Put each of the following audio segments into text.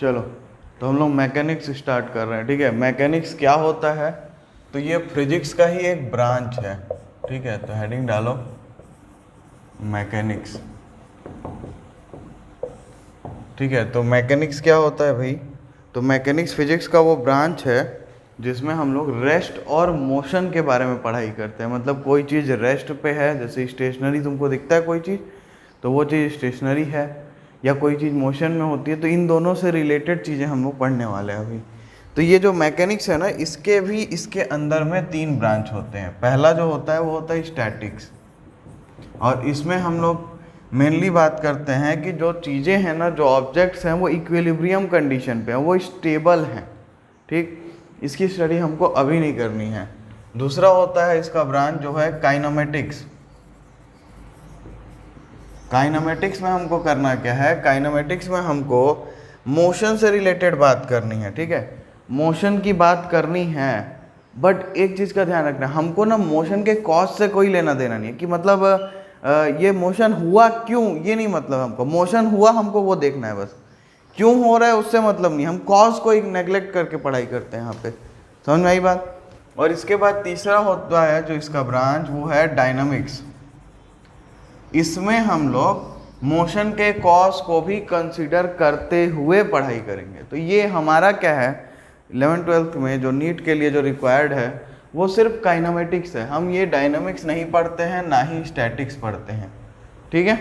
चलो, तो हम लोग मैकेनिक्स स्टार्ट कर रहे हैं। ठीक है, मैकेनिक्स क्या होता है? तो ये फिजिक्स का ही एक ब्रांच है। ठीक है, तो हेडिंग डालो मैकेनिक्स। ठीक है, तो मैकेनिक्स क्या होता है भाई? तो मैकेनिक्स फिजिक्स का वो ब्रांच है जिसमें हम लोग रेस्ट और मोशन के बारे में पढ़ाई करते हैं। मतलब कोई चीज़ रेस्ट पे है, जैसे स्टेशनरी तुमको दिखता है कोई चीज़, तो वो चीज़ स्टेशनरी है, या कोई चीज़ मोशन में होती है। तो इन दोनों से रिलेटेड चीज़ें हम लोग पढ़ने वाले हैं अभी। तो ये जो मैकेनिक्स है ना, इसके भी इसके अंदर में 3 ब्रांच होते हैं। पहला जो होता है वो होता है स्टैटिक्स, और इसमें हम लोग मेनली बात करते हैं कि जो चीज़ें हैं ना, जो ऑब्जेक्ट्स हैं, वो इक्विलिब्रियम कंडीशन पे हैं, वो स्टेबल हैं। ठीक, इसकी स्टडी हमको अभी नहीं करनी है। दूसरा होता है इसका ब्रांच जो है काइनेमेटिक्स। काइनेमेटिक्स में हमको करना क्या है? काइनेमेटिक्स में हमको मोशन से रिलेटेड बात करनी है। ठीक है, मोशन की बात करनी है, बट एक चीज़ का ध्यान रखना, हमको ना मोशन के कॉज से कोई लेना देना नहीं है कि मतलब ये मोशन हुआ क्यों, ये नहीं मतलब हमको। मोशन हुआ हमको वो देखना है बस, क्यों हो रहा है उससे मतलब नहीं। हम कॉज को एक नेग्लेक्ट करके पढ़ाई करते हैं यहाँ पे। समझ में आई बात? और इसके बाद तीसरा होता है जो इसका ब्रांच, वो है डायनामिक्स। इसमें हम लोग मोशन के कॉज को भी कंसीडर करते हुए पढ़ाई करेंगे। तो ये हमारा क्या है, 11th-12th में जो नीट के लिए जो रिक्वायर्ड है वो सिर्फ काइनेमेटिक्स है। हम ये डायनामिक्स नहीं पढ़ते हैं, ना ही स्टैटिक्स पढ़ते हैं। ठीक है,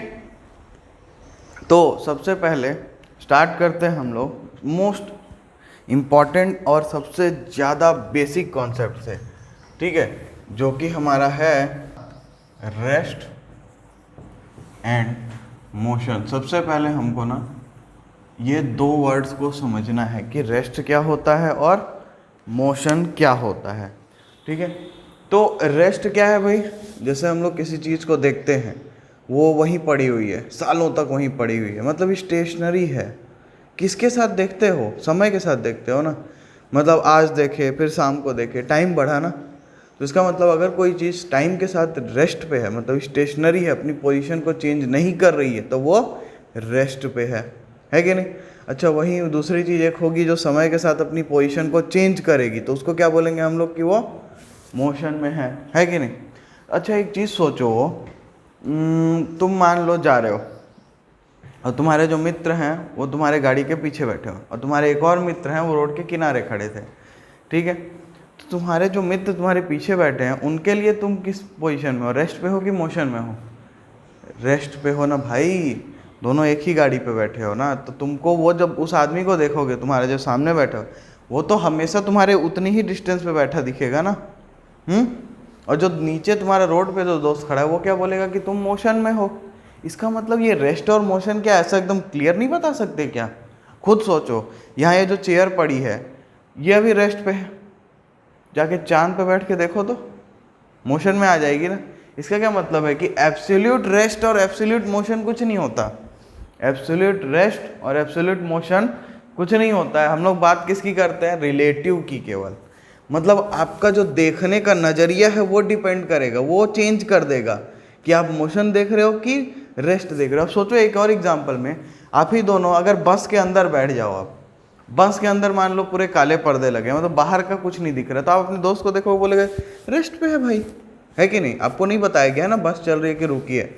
तो सबसे पहले स्टार्ट करते हैं हम लोग मोस्ट इम्पॉर्टेंट और सबसे ज़्यादा बेसिक कॉन्सेप्ट से। ठीक है, जो कि हमारा है रेस्ट एंड मोशन। सबसे पहले हमको ना ये 2 वर्ड्स को समझना है कि रेस्ट क्या होता है और मोशन क्या होता है। ठीक है, तो रेस्ट क्या है भाई? जैसे हम लोग किसी चीज़ को देखते हैं, वो वहीं पड़ी हुई है, सालों तक वहीं पड़ी हुई है, मतलब स्टेशनरी है। किसके साथ देखते हो? समय के साथ देखते हो ना। मतलब आज देखे फिर शाम को देखे, टाइम बढ़ा ना। तो इसका मतलब अगर कोई चीज़ टाइम के साथ रेस्ट पे है, मतलब स्टेशनरी है, अपनी पोजीशन को चेंज नहीं कर रही है, तो वो रेस्ट पे है कि नहीं? अच्छा, वहीं दूसरी चीज़ एक होगी जो समय के साथ अपनी पोजीशन को चेंज करेगी, तो उसको क्या बोलेंगे हम लोग कि वो मोशन में है कि नहीं? अच्छा, एक चीज़ सोचो, तुम मान लो जा रहे हो और तुम्हारे जो मित्र हैं वो तुम्हारे गाड़ी के पीछे बैठे हो, और तुम्हारे एक और मित्र हैं वो रोड के किनारे खड़े थे। ठीक है, तो तुम्हारे जो मित्र तुम्हारे पीछे बैठे हैं उनके लिए तुम किस पोजीशन में हो? रेस्ट पे हो कि मोशन में हो? रेस्ट पे हो ना भाई, दोनों एक ही गाड़ी पे बैठे हो ना। तो तुमको वो जब उस आदमी को देखोगे, तुम्हारे जो सामने बैठा हो, वो तो हमेशा तुम्हारे उतनी ही डिस्टेंस पे बैठा दिखेगा ना। और जो नीचे तुम्हारा रोड पे जो दोस्त खड़ा है वो क्या बोलेगा कि तुम मोशन में हो। इसका मतलब ये रेस्ट और मोशन क्या ऐसा एकदम क्लियर नहीं बता सकते क्या? खुद सोचो, यहाँ ये जो चेयर पड़ी है ये अभी रेस्ट पे है, जाके चांद पे बैठ के देखो तो मोशन में आ जाएगी ना। इसका क्या मतलब है कि एब्सोल्यूट रेस्ट और एब्सोल्यूट मोशन कुछ नहीं होता। एब्सोल्यूट रेस्ट और एब्सोल्यूट मोशन कुछ नहीं होता है। हम लोग बात किसकी करते हैं? रिलेटिव की केवल। मतलब आपका जो देखने का नज़रिया है वो डिपेंड करेगा, वो चेंज कर देगा कि आप मोशन देख रहे हो कि रेस्ट देख रहे हो। अब सोचो एक और एग्जांपल में, आप ही दोनों अगर बस के अंदर बैठ जाओ, आप बस के अंदर मान लो पूरे काले पर्दे लगे, मतलब बाहर का कुछ नहीं दिख रहा, तो आप अपने दोस्त को देखो, बोलेगा रेस्ट पे है भाई, है कि नहीं? आपको नहीं बताया गया ना बस चल रही है कि रुकी है।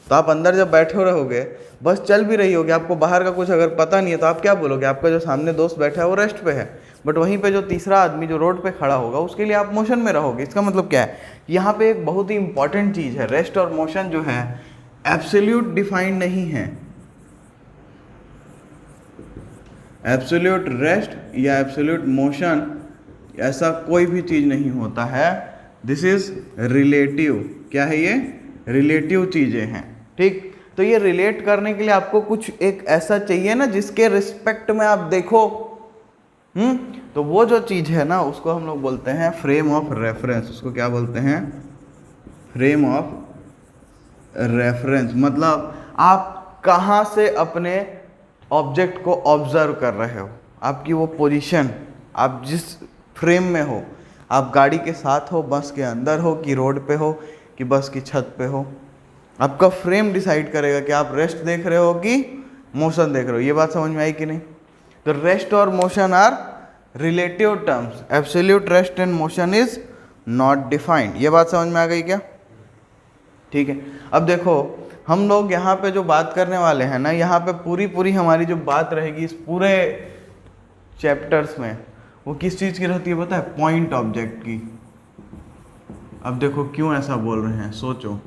तो आप अंदर जब बैठे रहोगे, बस चल भी रही होगी, आपको बाहर का कुछ अगर पता नहीं है, तो आप क्या बोलोगे? आपका जो सामने दोस्त बैठा है वो रेस्ट पे है, बट वहीं पे जो तीसरा आदमी जो रोड पे खड़ा होगा उसके लिए आप मोशन में रहोगे। इसका मतलब क्या है? यहाँ पे एक बहुत ही इंपॉर्टेंट चीज़ है, रेस्ट और मोशन जो है एब्सोल्यूट डिफाइंड नहीं है। एब्सोल्यूट रेस्ट या एब्सोल्यूट मोशन ऐसा कोई भी चीज़ नहीं होता है। This is relative. क्या है ये? रिलेटिव चीज़ें हैं। ठीक, तो ये रिलेट करने के लिए आपको कुछ एक ऐसा चाहिए ना जिसके रिस्पेक्ट में आप देखो। तो वो जो चीज़ है ना उसको हम लोग बोलते हैं फ्रेम ऑफ रेफरेंस। उसको क्या बोलते हैं? Frame of reference. मतलब आप कहाँ से अपने ऑब्जेक्ट को ऑब्जर्व कर रहे हो, आपकी वो पोजीशन, आप जिस फ्रेम में हो, आप गाड़ी के साथ हो, बस के अंदर हो, कि रोड पे हो, कि बस की छत पे हो, आपका फ्रेम डिसाइड करेगा कि आप रेस्ट देख रहे हो कि मोशन देख रहे हो। ये बात समझ में आई कि नहीं? तो रेस्ट और motion are relative terms, absolute rest and motion is not defined. ये बात समझ में आ गई क्या? ठीक है, अब देखो हम लोग यहाँ पे जो बात करने वाले हैं ना, यहाँ पे पूरी हमारी जो बात रहेगी इस पूरे चैप्टर्स में, वो किस चीज़ की रहती है पता है? पॉइंट ऑब्जेक्ट की। अब देखो क्यों ऐसा बोल रहे हैं, सोचो।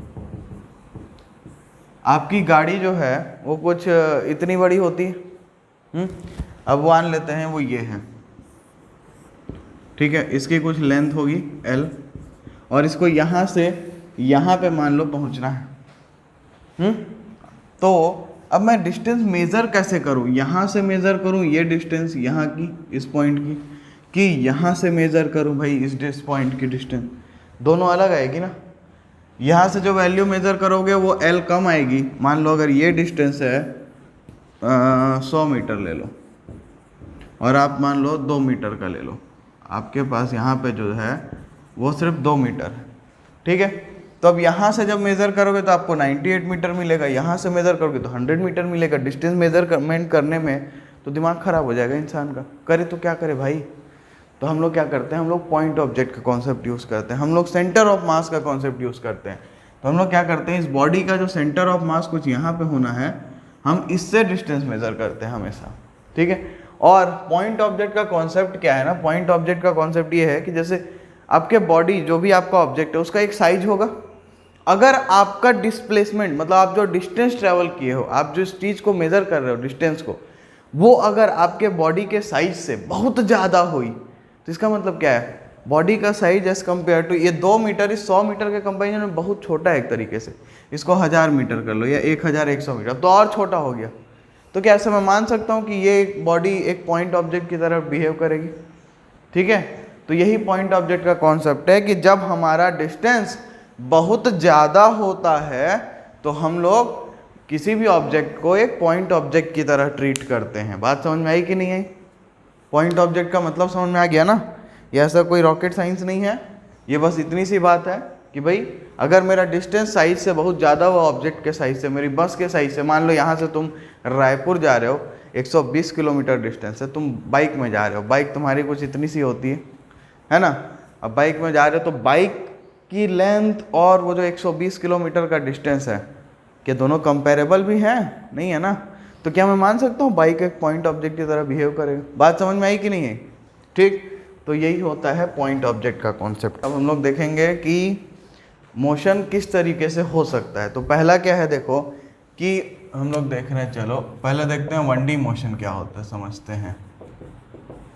आपकी गाड़ी जो है वो कुछ इतनी बड़ी होती है, अब मान लेते हैं वो ये है, ठीक है, इसकी कुछ लेंथ होगी L, और इसको यहाँ से यहाँ पे मान लो पहुँचना है। तो अब मैं डिस्टेंस मेज़र कैसे करूँ? यहाँ से मेज़र करूँ ये डिस्टेंस यहाँ की, इस पॉइंट की, कि यहाँ से मेज़र करूँ भाई इस पॉइंट की डिस्टेंस? दोनों अलग आएगी ना। यहाँ से जो वैल्यू मेज़र करोगे वो L कम आएगी। मान लो अगर ये डिस्टेंस है 100 मीटर ले लो, और आप मान लो 2 मीटर का ले लो, आपके पास यहाँ पे जो है वो सिर्फ 2 मीटर है, ठीक है। तो अब यहाँ से जब मेज़र करोगे तो आपको 98 मीटर मिलेगा, यहाँ से मेज़र करोगे तो 100 मीटर मिलेगा। डिस्टेंस मेज़रमेंट करने में तो दिमाग ख़राब हो जाएगा इंसान का, करे तो क्या करे भाई। तो हम लोग क्या करते हैं, हम लोग पॉइंट ऑब्जेक्ट का कॉन्सेप्ट यूज़ करते हैं, हम लोग सेंटर ऑफ मास का कॉन्सेप्ट यूज़ करते हैं। तो हम लोग क्या करते हैं, इस बॉडी का जो सेंटर ऑफ मास कुछ यहाँ पे होना है, हम इससे डिस्टेंस मेज़र करते हैं हमेशा, ठीक है। और पॉइंट ऑब्जेक्ट का कॉन्सेप्ट क्या है ना, पॉइंट ऑब्जेक्ट का कॉन्सेप्ट ये है कि जैसे आपके बॉडी जो भी आपका ऑब्जेक्ट है उसका एक साइज होगा। अगर आपका डिस्प्लेसमेंट मतलब आप जो डिस्टेंस ट्रेवल किए हो, आप जिस चीज़ को मेज़र कर रहे हो डिस्टेंस को, वो अगर आपके बॉडी के साइज से बहुत ज़्यादा हुई तो इसका मतलब क्या है, बॉडी का साइज एज कम्पेयर टू ये 2 मीटर इस 100 मीटर के कंपेरिजन में बहुत छोटा है एक तरीके से। इसको 1000 मीटर कर लो या 1100 मीटर, तो और छोटा हो गया। तो क्या ऐसा मैं मान सकता हूँ कि ये बॉडी एक पॉइंट ऑब्जेक्ट की तरह बिहेव करेगी? ठीक है, तो यही पॉइंट ऑब्जेक्ट का कॉन्सेप्ट है कि जब हमारा डिस्टेंस बहुत ज़्यादा होता है तो हम लोग किसी भी ऑब्जेक्ट को एक पॉइंट ऑब्जेक्ट की तरह ट्रीट करते हैं। बात समझ में आई कि नहीं आई? पॉइंट ऑब्जेक्ट का मतलब समझ में आ गया ना? ये ऐसा कोई रॉकेट साइंस नहीं है, ये बस इतनी सी बात है कि भाई अगर मेरा डिस्टेंस साइज से बहुत ज़्यादा हुआ ऑब्जेक्ट के साइज से, मेरी बस के साइज से, मान लो यहाँ से तुम रायपुर जा रहे हो, 120 किलोमीटर डिस्टेंस है, तुम बाइक में जा रहे हो, बाइक तुम्हारी कुछ इतनी सी होती है ना। अब बाइक में जा रहे हो तो बाइक की लेंथ और वो जो 120 किलोमीटर का डिस्टेंस है, क्या दोनों कंपेरेबल भी हैं? नहीं है ना। तो क्या मैं मान सकता हूँ बाइक एक पॉइंट ऑब्जेक्ट की तरह बिहेव करेगा? बात समझ में आई कि नहीं है? ठीक, तो यही होता है पॉइंट ऑब्जेक्ट का कॉन्सेप्ट। अब हम लोग देखेंगे कि मोशन किस तरीके से हो सकता है। तो पहला क्या है, देखो कि हम लोग देख रहे हैं, चलो पहले देखते हैं 1D मोशन क्या होता है, समझते हैं।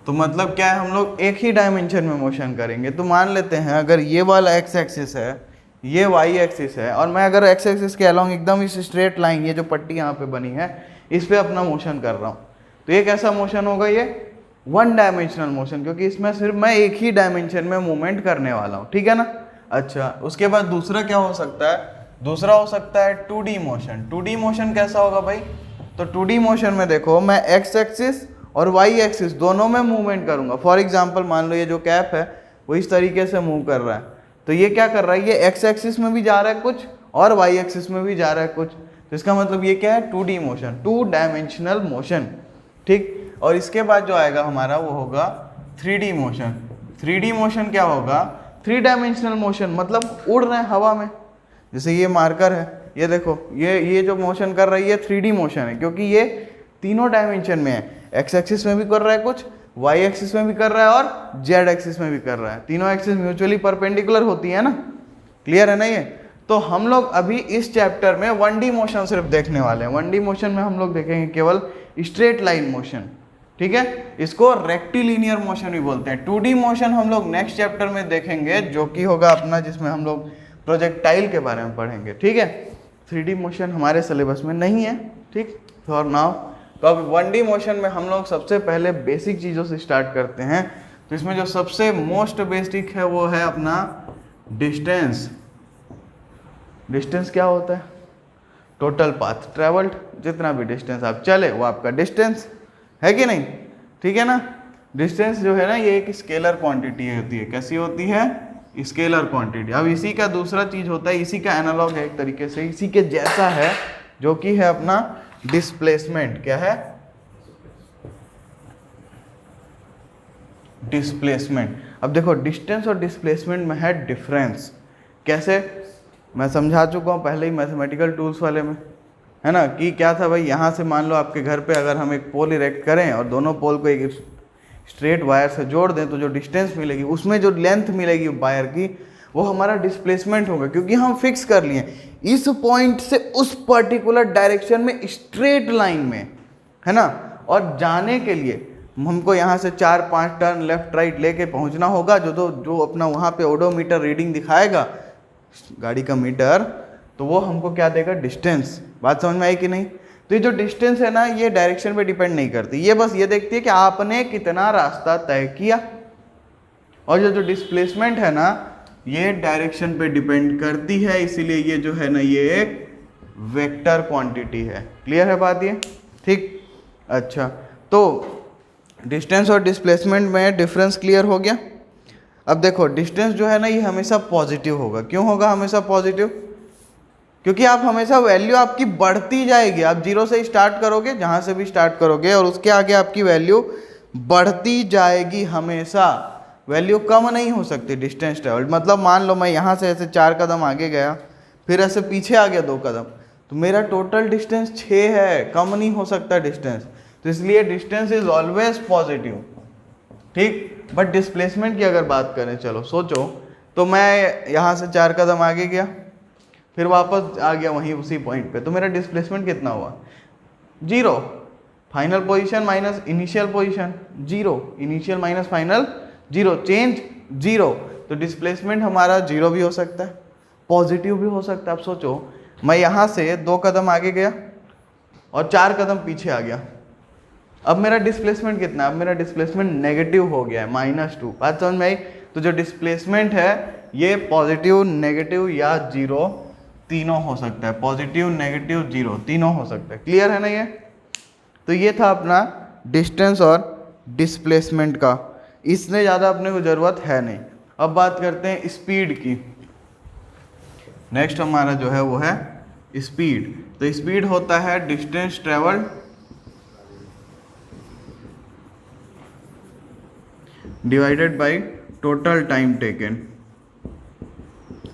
तो मतलब क्या है, हम लोग एक ही डायमेंशन में मोशन करेंगे। तो मान लेते हैं अगर ये वाला एक्स एक्सिस है, ये वाई एक्सिस है, और मैं अगर एक्स एक्सिस के अलॉन्ग एकदम इस स्ट्रेट लाइन, ये जो पट्टी यहाँ पे बनी है, इस पे अपना मोशन कर रहा हूँ, तो ये कैसा मोशन होगा? ये 1 डायमेंशनल मोशन, क्योंकि इसमें सिर्फ मैं एक ही डायमेंशन में मूवमेंट करने वाला हूँ, ठीक है ना। अच्छा, उसके बाद दूसरा क्या हो सकता है? दूसरा हो सकता है 2D मोशन। 2D मोशन कैसा होगा भाई? तो 2D मोशन में देखो मैं एक्स एक्सिस और वाई एक्सिस दोनों में मूवमेंट करूंगा। फॉर एग्जांपल मान लो ये जो कैप है वो इस तरीके से मूव कर रहा है, तो ये क्या कर रहा है, ये एक्स एक्सिस में भी जा रहा है कुछ और वाई एक्सिस में भी जा रहा है कुछ। तो इसका मतलब ये क्या है? 2D मोशन, 2 डायमेंशनल मोशन, ठीक। और इसके बाद जो आएगा हमारा वो होगा 3D मोशन। 3D मोशन क्या होगा? 3 डायमेंशनल मोशन, मतलब उड़ रहे हैं हवा में। जैसे ये मार्कर है, ये देखो ये जो मोशन कर रहा है ये 3D मोशन है, क्योंकि ये तीनों डायमेंशन में है। एक्स एक्सिस में भी कर रहा है कुछ, वाई एक्सिस में भी कर रहा है और जेड एक्सिस में भी कर रहा है। तीनों एक्सिस म्यूचुअली परपेंडिकुलर होती है ना। क्लियर है ना ये? तो हम लोग अभी इस चैप्टर में 1D मोशन सिर्फ देखने वाले हैं। 1D मोशन में हम लोग देखेंगे केवल स्ट्रेट लाइन मोशन, ठीक है। इसको रेक्टिलिनियर मोशन भी बोलते हैं। 2D मोशन हम लोग नेक्स्ट चैप्टर में देखेंगे, जो कि होगा अपना, जिसमें हम लोग प्रोजेक्टाइल के बारे में पढ़ेंगे, ठीक है। 3D मोशन हमारे सिलेबस में नहीं है, ठीक। फॉर नाउ तो अब 1D मोशन में हम लोग सबसे पहले बेसिक चीज़ों से स्टार्ट करते हैं। तो इसमें जो सबसे मोस्ट बेसिक है वो है अपना डिस्टेंस। डिस्टेंस क्या होता है? टोटल पाथ ट्रेवल्ड, जितना भी डिस्टेंस आप चले वो आपका डिस्टेंस है कि नहीं, ठीक है ना। डिस्टेंस जो है ना ये एक स्केलर क्वांटिटी होती है। कैसी होती है? Scalar quantity. अब इसी का दूसरा चीज होता है, इसी का एनालॉग है एक तरीके से, इसी के जैसा है, जो कि है अपना डिस्प्लेसमेंट। क्या है? डिस्प्लेसमेंट। अब देखो डिस्टेंस और डिस्प्लेसमेंट में है डिफरेंस। कैसे, मैं समझा चुका हूँ पहले ही मैथमेटिकल टूल्स वाले में, है ना, कि क्या था भाई, यहाँ से मान लो आपके घर पे अगर हम एक पोल इरेक्ट करें और दोनों पोल को एक स्ट्रेट वायर से जोड़ दें तो जो डिस्टेंस मिलेगी उसमें जो लेंथ मिलेगी वायर की वो हमारा डिस्प्लेसमेंट होगा, क्योंकि हम फिक्स कर लिए इस पॉइंट से उस पर्टिकुलर डायरेक्शन में स्ट्रेट लाइन में, है ना। और जाने के लिए हमको यहाँ से 4-5 टर्न लेफ्ट राइट लेके पहुँचना होगा, जो अपना वहाँ पे ओडोमीटर रीडिंग दिखाएगा गाड़ी का मीटर, तो वो हमको क्या देगा, डिस्टेंस। बात समझ में आई कि नहीं। तो ये जो डिस्टेंस है ना, ये डायरेक्शन पे डिपेंड नहीं करती, ये बस ये देखती है कि आपने कितना रास्ता तय किया। और जो डिस्प्लेसमेंट है ना, ये डायरेक्शन पे डिपेंड करती है, इसीलिए ये जो है ना, ये एक वेक्टर क्वांटिटी है। क्लियर है बात ये, ठीक। अच्छा, तो डिस्टेंस और डिस्प्लेसमेंट में डिफरेंस क्लियर हो गया। अब देखो डिस्टेंस जो है ना, ये हमेशा पॉजिटिव होगा। क्यों होगा हमेशा पॉजिटिव? क्योंकि आप हमेशा वैल्यू आपकी बढ़ती जाएगी। आप 0 से स्टार्ट करोगे, जहाँ से भी स्टार्ट करोगे, और उसके आगे आपकी वैल्यू बढ़ती जाएगी हमेशा। वैल्यू कम नहीं हो सकती डिस्टेंस ट्रेवल। मतलब मान लो मैं यहाँ से ऐसे 4 कदम आगे गया, फिर ऐसे पीछे आ गया 2 कदम, तो मेरा टोटल डिस्टेंस 6 है, कम नहीं हो सकता डिस्टेंस। तो इसलिए डिस्टेंस इज ऑलवेज पॉजिटिव, ठीक। बट डिस्प्लेसमेंट की अगर बात करें, चलो सोचो, तो मैं यहाँ से 4 कदम आगे गया, फिर वापस आ गया वहीं उसी पॉइंट पे, तो मेरा डिस्प्लेसमेंट कितना हुआ, 0। Final position minus initial position 0, initial minus final 0, change 0। तो डिस्प्लेसमेंट हमारा 0 भी हो सकता है, पॉजिटिव भी हो सकता है। आप सोचो, मैं यहाँ से 2 कदम आगे गया और 4 कदम पीछे आ गया, अब मेरा डिस्प्लेसमेंट कितना है, अब मेरा डिस्प्लेसमेंट नेगेटिव हो गया है, -2। बात समझ में आई। तो जो डिस्प्लेसमेंट है ये पॉजिटिव, नेगेटिव या 0 तीनों हो सकता है, पॉजिटिव, नेगेटिव, 0 तीनों हो सकता है। क्लियर है ना ये। तो ये था अपना डिस्टेंस और डिस्प्लेसमेंट का, इससे ज़्यादा अपने को ज़रूरत है नहीं। अब बात करते हैं स्पीड की। नेक्स्ट हमारा जो है वो है स्पीड। तो स्पीड होता है distance travelled divided by total time taken.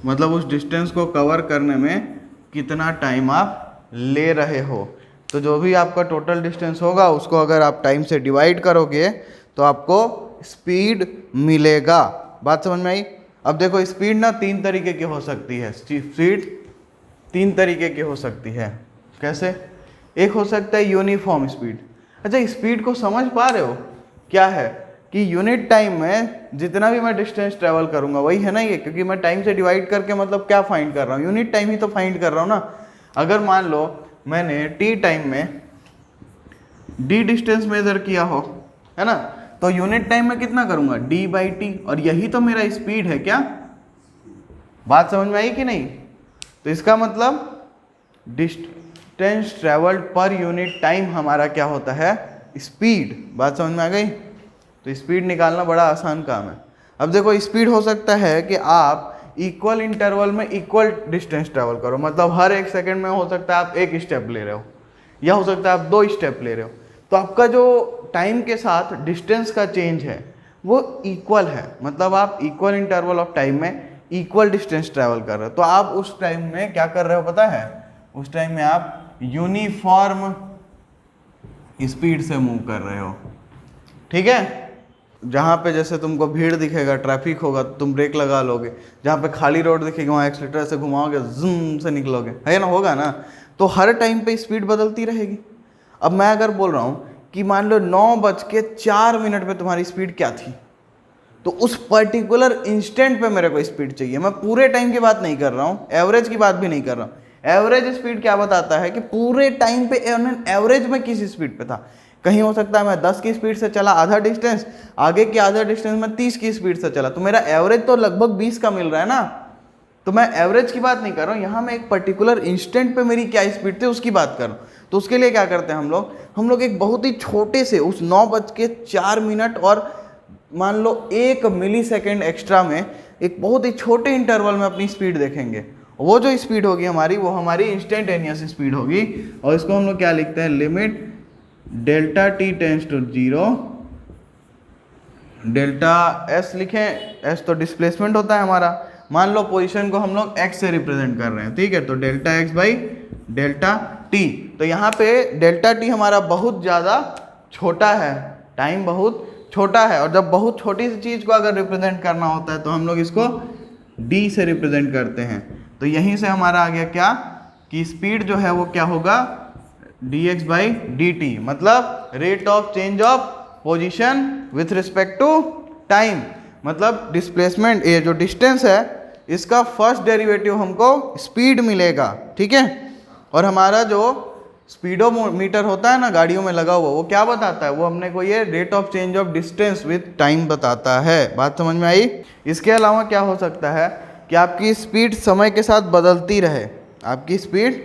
मतलब उस डिस्टेंस को कवर करने में कितना टाइम आप ले रहे हो। तो जो भी आपका टोटल डिस्टेंस होगा उसको अगर आप टाइम से डिवाइड करोगे तो आपको स्पीड मिलेगा। बात समझ में आई। अब देखो स्पीड ना 3 तरीके की हो सकती है। स्पीड 3 तरीके की हो सकती है। कैसे? एक हो सकता है यूनिफॉर्म स्पीड। अच्छा, स्पीड को समझ पा रहे हो क्या है कि यूनिट टाइम में जितना भी मैं डिस्टेंस ट्रेवल करूंगा वही है ना ये, क्योंकि मैं टाइम से डिवाइड करके मतलब क्या फाइंड कर रहा हूँ, यूनिट टाइम ही तो फाइंड कर रहा हूँ ना। अगर मान लो मैंने टी टाइम में डी डिस्टेंस मेजर किया हो, है ना, तो यूनिट टाइम में कितना करूंगा, डी बाई टी, और यही तो मेरा स्पीड है। क्या बात समझ में आई कि नहीं? तो इसका मतलब distance travelled per unit time हमारा क्या होता है, स्पीड। बात समझ में आ गई। तो स्पीड निकालना बड़ा आसान काम है। अब देखो स्पीड हो सकता है कि आप इक्वल इंटरवल में इक्वल डिस्टेंस ट्रेवल करो, मतलब हर 1 सेकंड में हो सकता है आप 1 स्टेप ले रहे हो, या हो सकता है आप 2 स्टेप ले रहे हो। तो आपका जो टाइम के साथ डिस्टेंस का चेंज है वो इक्वल है, मतलब आप इक्वल इंटरवल ऑफ टाइम में इक्वल डिस्टेंस ट्रेवल कर रहे हो। तो आप उस टाइम में क्या कर रहे हो पता है, उस टाइम में आप यूनिफॉर्म स्पीड से मूव कर रहे हो। ठीक है। जहाँ पे जैसे तुमको भीड़ दिखेगा, ट्रैफिक होगा, तो तुम ब्रेक लगा लोगे। जहाँ पे खाली रोड दिखेगा वहाँ एक्सीलरेटर से घुमाओगे, जूम से निकलोगे, है ना, होगा ना। तो हर टाइम पे स्पीड बदलती रहेगी। अब मैं अगर बोल रहा हूँ कि मान लो 9:04 पे तुम्हारी स्पीड क्या थी, तो उस पर्टिकुलर इंस्टेंट पे मेरे को स्पीड चाहिए। मैं पूरे टाइम की बात नहीं कर रहा हूँ, एवरेज की बात भी नहीं कर रहा हूँ। एवरेज स्पीड क्या बताता है कि पूरे टाइम पे एवरेज में किस स्पीड पे था। कहीं हो सकता है मैं 10 की स्पीड से चला आधा डिस्टेंस, आगे की आधा डिस्टेंस में 30 की स्पीड से चला, तो मेरा एवरेज तो लगभग 20 का मिल रहा है ना। तो मैं एवरेज की बात नहीं कर रहा हूँ, यहाँ मैं एक पर्टिकुलर इंस्टेंट पे मेरी क्या स्पीड थी उसकी बात कर रहा हूँ। तो उसके लिए क्या करते हैं हम लोग एक बहुत ही छोटे से उस 9:04 और मान लो 1 मिलीसेकेंड एक्स्ट्रा में एक बहुत ही छोटे इंटरवल में अपनी स्पीड देखेंगे। वो जो स्पीड होगी हमारी, वो हमारी इंस्टेंटेनियस स्पीड होगी, और इसको हम लोग क्या लिखते हैं, limit delta t tends to 0 delta s लिखें, एस तो डिस्प्लेसमेंट होता है हमारा। मान लो पोजीशन को हम लोग एक्स से रिप्रेजेंट कर रहे हैं, ठीक है, तो delta x by delta T. तो यहाँ पे डेल्टा टी हमारा बहुत ज़्यादा छोटा है, टाइम बहुत छोटा है, और जब बहुत छोटी सी चीज़ को अगर रिप्रेजेंट करना होता है तो हम लोग इसको डी से रिप्रेजेंट करते हैं। तो यहीं से हमारा आ गया क्या कि स्पीड जो है वो क्या होगा, D x by D T, मतलब rate of change of position with respect to time, मतलब डिस्प्लेसमेंट, ये जो डिस्टेंस है इसका फर्स्ट डेरिवेटिव हमको स्पीड मिलेगा, ठीक है। और हमारा जो स्पीडोमीटर होता है ना गाड़ियों में लगा हुआ, वो क्या बताता है, वो हमने को ये rate of change of distance with time बताता है। बात समझ में आई। इसके अलावा क्या हो सकता है कि आपकी स्पीड समय के साथ बदलती रहे, आपकी स्पीड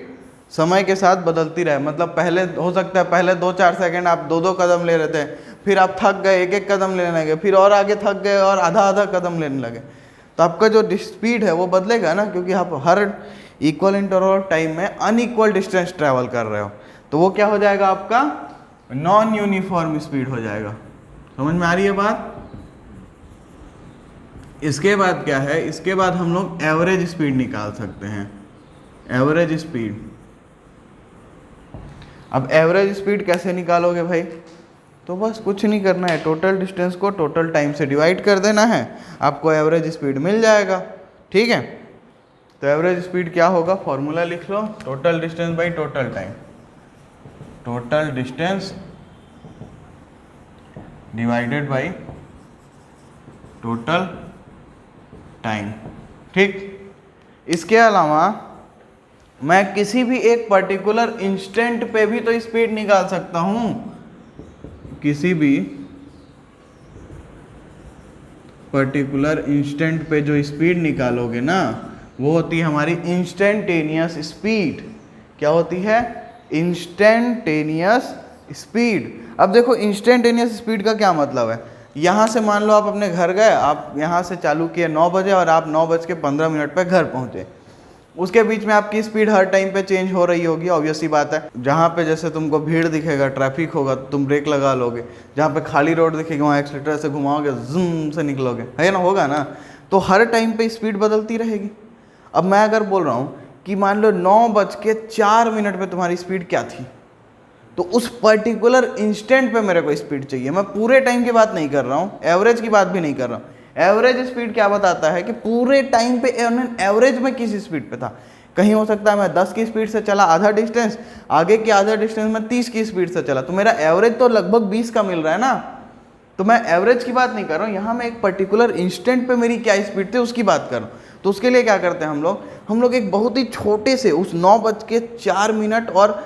समय के साथ बदलती रहे, मतलब पहले हो सकता है पहले 2-4 सेकंड आप 2-2 कदम ले रहे थे, फिर आप थक गए 1-1 कदम लेने लगे, फिर और आगे थक गए और आधा कदम लेने लगे, तो आपका जो स्पीड है वो बदलेगा ना, क्योंकि आप हर इक्वल इंटरवल टाइम में अनइक्वल डिस्टेंस ट्रैवल कर रहे हो, तो वो क्या हो जाएगा, आपका नॉन यूनिफॉर्म स्पीड हो जाएगा। समझ में आ रही है बात। इसके बाद क्या है, इसके बाद हम लोग एवरेज स्पीड निकाल सकते हैं, एवरेज स्पीड। अब एवरेज स्पीड कैसे निकालोगे भाई, तो बस कुछ नहीं करना है, टोटल डिस्टेंस को टोटल टाइम से डिवाइड कर देना है, आपको एवरेज स्पीड मिल जाएगा, ठीक है। तो एवरेज स्पीड क्या होगा, फॉर्मूला लिख लो, total distance by total time, total distance divided by total time, ठीक। इसके अलावा मैं किसी भी एक पर्टिकुलर इंस्टेंट पे भी तो स्पीड निकाल सकता हूं, किसी भी पर्टिकुलर इंस्टेंट पे जो स्पीड निकालोगे ना वो होती है हमारी इंस्टेंटेनियस स्पीड। क्या होती है, इंस्टेंटेनियस स्पीड। अब देखो इंस्टेंटेनियस स्पीड का क्या मतलब है, यहाँ से मान लो आप अपने घर गए, आप यहाँ से चालू किए 9 बजे और आप 9:15 पे घर पहुँचे, उसके बीच में आपकी स्पीड हर टाइम पे चेंज हो रही होगी, ऑब्वियस सी बात है। जहाँ पे जैसे तुमको भीड़ दिखेगा, ट्रैफिक होगा, तुम ब्रेक लगा लोगे, जहाँ पे खाली रोड दिखेगी वहाँ एक्सीलरेटर से घुमाओगे, जूम से निकलोगे, है ना, होगा ना। तो हर टाइम पे स्पीड बदलती रहेगी। अब मैं अगर बोल रहा हूँ कि मान लो 9:04 पे तुम्हारी स्पीड क्या थी, तो उस पर्टिकुलर इंस्टेंट पे मेरे को स्पीड चाहिए। मैं पूरे टाइम की बात नहीं कर रहा हूँ, एवरेज की बात भी नहीं कर रहा हूँ। एवरेज स्पीड क्या बताता है कि पूरे टाइम पे एवरेज में किस स्पीड पे था। कहीं हो सकता है मैं 10 की स्पीड से चला आधा डिस्टेंस, आगे के आधा डिस्टेंस में 30 की स्पीड से चला, तो मेरा एवरेज तो लगभग 20 का मिल रहा है ना। तो मैं एवरेज की बात नहीं कर रहा हूँ, यहाँ मैं एक पर्टिकुलर इंस्टेंट पे मेरी क्या स्पीड थी उसकी बात कर रहा हूँ। तो उसके लिए क्या करते हैं हम लोग एक बहुत ही छोटे से उस 9:04 और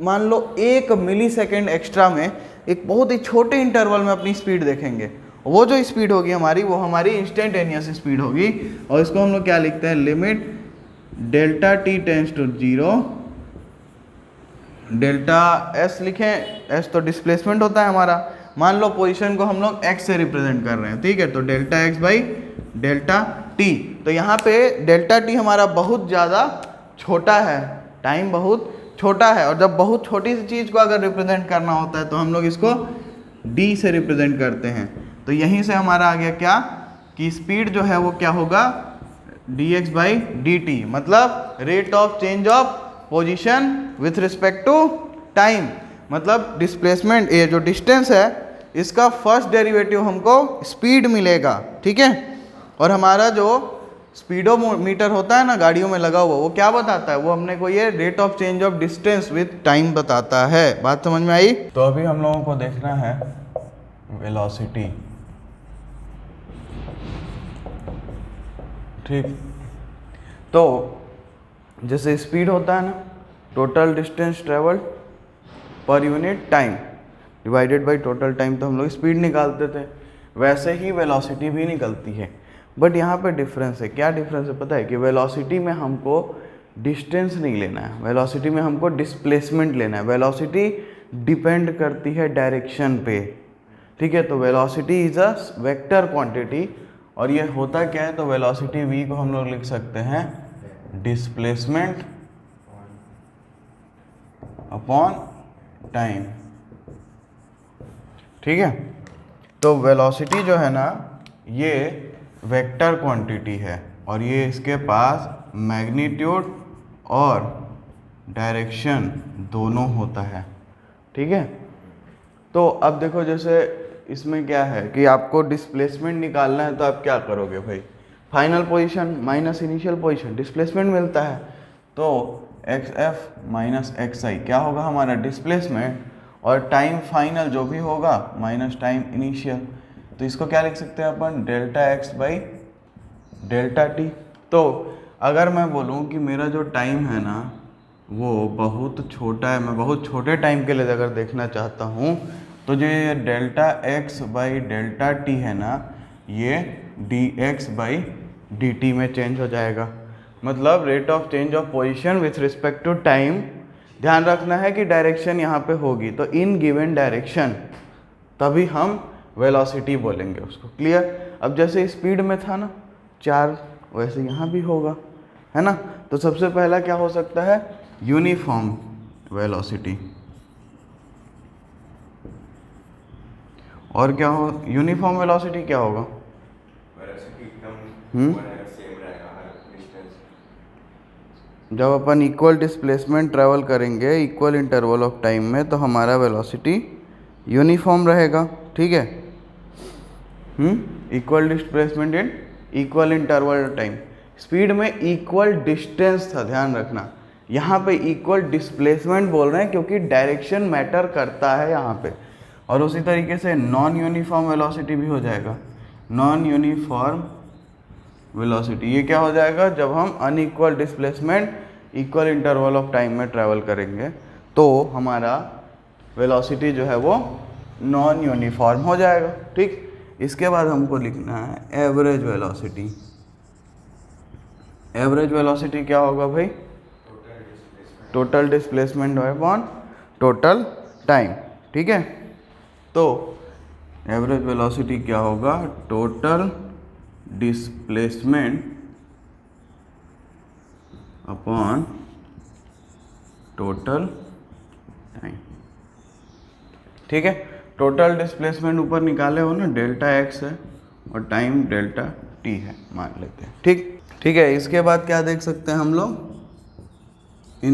मान लो 1 मिलीसेकेंड एक्स्ट्रा में एक बहुत ही छोटे इंटरवल में अपनी स्पीड देखेंगे। वो जो स्पीड होगी हमारी, वो हमारी इंस्टेंटेनियस स्पीड होगी, और इसको हम लोग क्या लिखते हैं, limit delta t tends to 0, delta s लिखें, एस तो डिस्प्लेसमेंट होता है हमारा। मान लो पोजीशन को हम लोग एक्स से रिप्रेजेंट कर रहे हैं, ठीक है, तो delta x by delta T. तो यहाँ पे डेल्टा टी हमारा बहुत ज़्यादा छोटा है, टाइम बहुत छोटा है, और जब बहुत छोटी सी चीज़ को अगर रिप्रेजेंट करना होता है तो हम लोग इसको डी से रिप्रेजेंट करते हैं। तो यहीं से हमारा आ गया क्या कि स्पीड जो है वो क्या होगा, D x by D T, मतलब rate of change of position with respect to time, मतलब डिस्प्लेसमेंट, ये जो डिस्टेंस है इसका फर्स्ट डेरिवेटिव हमको स्पीड मिलेगा, ठीक है। और हमारा जो स्पीडोमीटर होता है ना गाड़ियों में लगा हुआ, वो क्या बताता है, वो हमने को ये rate of change of distance with time बताता है। बात समझ में आई। तो अभी हम लोगों को देखना है वेलोसिटी, ठीक। तो जैसे स्पीड होता है ना, total distance travelled per unit time divided by total time, तो हम लोग स्पीड निकालते थे, वैसे ही वेलोसिटी भी निकलती है। बट यहाँ पे डिफरेंस है। क्या डिफरेंस है पता है, कि वेलोसिटी में हमको डिस्टेंस नहीं लेना है, वेलोसिटी में हमको डिस्प्लेसमेंट लेना है। वेलोसिटी डिपेंड करती है डायरेक्शन पे, ठीक है। तो velocity is a vector quantity, और ये होता क्या है, तो वेलोसिटी v को हम लोग लिख सकते हैं डिस्प्लेसमेंट अपॉन टाइम, ठीक है। तो वेलोसिटी जो है ना ये वेक्टर क्वांटिटी है और ये इसके पास मैग्नीट्यूड और डायरेक्शन दोनों होता है, ठीक है। तो अब देखो जैसे इसमें क्या है कि आपको डिस्प्लेसमेंट निकालना है तो आप क्या करोगे भाई, final position minus initial position displacement मिलता है, तो एक्स एफ माइनस एक्स आई क्या होगा हमारा डिस्प्लेसमेंट, और टाइम फाइनल जो भी होगा माइनस टाइम इनिशियल, तो इसको क्या लिख सकते हैं अपन delta x by delta T. तो अगर मैं बोलूँ कि मेरा जो टाइम है ना वो बहुत छोटा है, मैं बहुत छोटे टाइम के लिए अगर देखना चाहता हूँ तो जो ये delta x by delta t है ना ये d x by D t में चेंज हो जाएगा, मतलब rate of change of position with respect to time. ध्यान रखना है कि डायरेक्शन यहाँ पे होगी तो इन गिवन डायरेक्शन, तभी हम वेलोसिटी बोलेंगे उसको, क्लियर। अब जैसे स्पीड में था ना 4 वैसे यहाँ भी होगा, है ना। तो सबसे पहला क्या हो सकता है यूनिफॉर्म वेलोसिटी, और क्या हो यूनिफॉर्म वेलोसिटी क्या होगा जब अपन इक्वल डिस्प्लेसमेंट ट्रैवल करेंगे इक्वल इंटरवल ऑफ टाइम में तो हमारा वेलोसिटी यूनिफॉर्म रहेगा, ठीक है। Equal displacement in equal interval of time. Speed में इक्वल डिस्टेंस था, ध्यान रखना, यहाँ पे इक्वल डिस्प्लेसमेंट बोल रहे हैं क्योंकि डायरेक्शन मैटर करता है यहाँ पे। और उसी तरीके से नॉन यूनिफॉर्म वेलोसिटी भी हो जाएगा, नॉन यूनिफॉर्म वेलोसिटी ये क्या हो जाएगा जब हम unequal displacement equal interval of time में ट्रैवल करेंगे तो हमारा वेलोसिटी जो है वो नॉन यूनिफॉर्म हो जाएगा, ठीक। इसके बाद हमको लिखना है एवरेज वेलोसिटी। एवरेज वेलोसिटी क्या होगा भाई, total displacement upon total time, ठीक है। तो एवरेज वेलोसिटी क्या होगा, total displacement upon total time, ठीक है। टोटल डिस्प्लेसमेंट ऊपर निकाले हो ना डेल्टा एक्स है और टाइम डेल्टा टी है मान लेते हैं, ठीक है। इसके बाद क्या देख सकते हैं हम लोग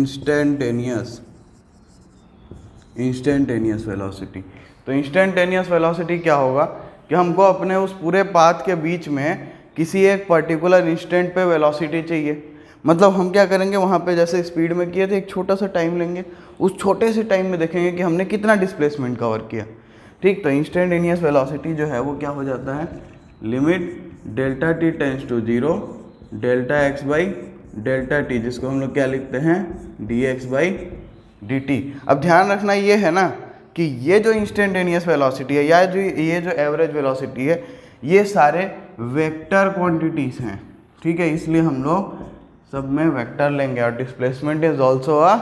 इंस्टेंटेनियस वेलोसिटी। तो इंस्टेंटेनियस वेलोसिटी क्या होगा कि हमको अपने उस पूरे पाथ के बीच में किसी एक पर्टिकुलर इंस्टेंट पे वेलोसिटी चाहिए, मतलब हम क्या करेंगे वहाँ पे जैसे स्पीड में किए थे एक छोटा सा टाइम लेंगे, उस छोटे से टाइम में देखेंगे कि हमने कितना डिस्प्लेसमेंट कवर किया, ठीक। तो इंस्टेंटेनियस वेलोसिटी जो है वो क्या हो जाता है limit delta t tends to 0 delta x by delta t, जिसको हम लोग क्या लिखते हैं d x by D t. अब ध्यान रखना ये है ना कि ये जो इंस्टेंटेनियस वेलोसिटी है या जो ये जो एवरेज वेलोसिटी है ये सारे वेक्टर क्वांटिटीज़ हैं, ठीक है, इसलिए हम लोग सब में वेक्टर लेंगे और displacement is also a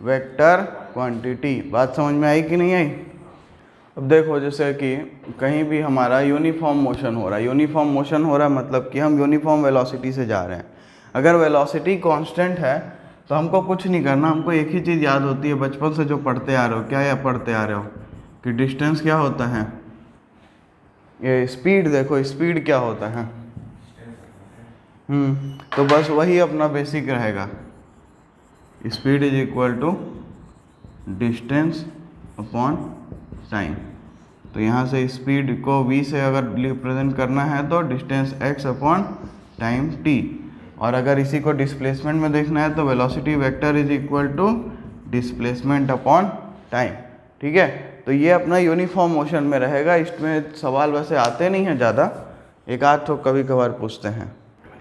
vector quantity. बात समझ में आई कि नहीं आई। अब देखो जैसे कि कहीं भी हमारा यूनिफॉर्म मोशन हो रहा है, यूनिफॉर्म मोशन हो रहा है मतलब कि हम यूनिफॉर्म वेलोसिटी से जा रहे हैं। अगर वेलोसिटी कांस्टेंट है तो हमको कुछ नहीं करना, हमको एक ही चीज़ याद होती है बचपन से जो पढ़ते आ रहे हो, क्या या पढ़ते आ रहे हो कि डिस्टेंस क्या होता है, ये स्पीड, देखो स्पीड क्या होता है, तो बस वही अपना बेसिक रहेगा, speed is equal to distance upon time. तो यहाँ से स्पीड को v से अगर रिप्रेजेंट करना है तो distance x upon time t, और अगर इसी को डिस्प्लेसमेंट में देखना है तो velocity vector is equal to displacement upon time, ठीक है। तो ये अपना यूनिफॉर्म मोशन में रहेगा। इसमें सवाल वैसे आते नहीं हैं ज़्यादा, एक आध तो कभी कभार पूछते हैं,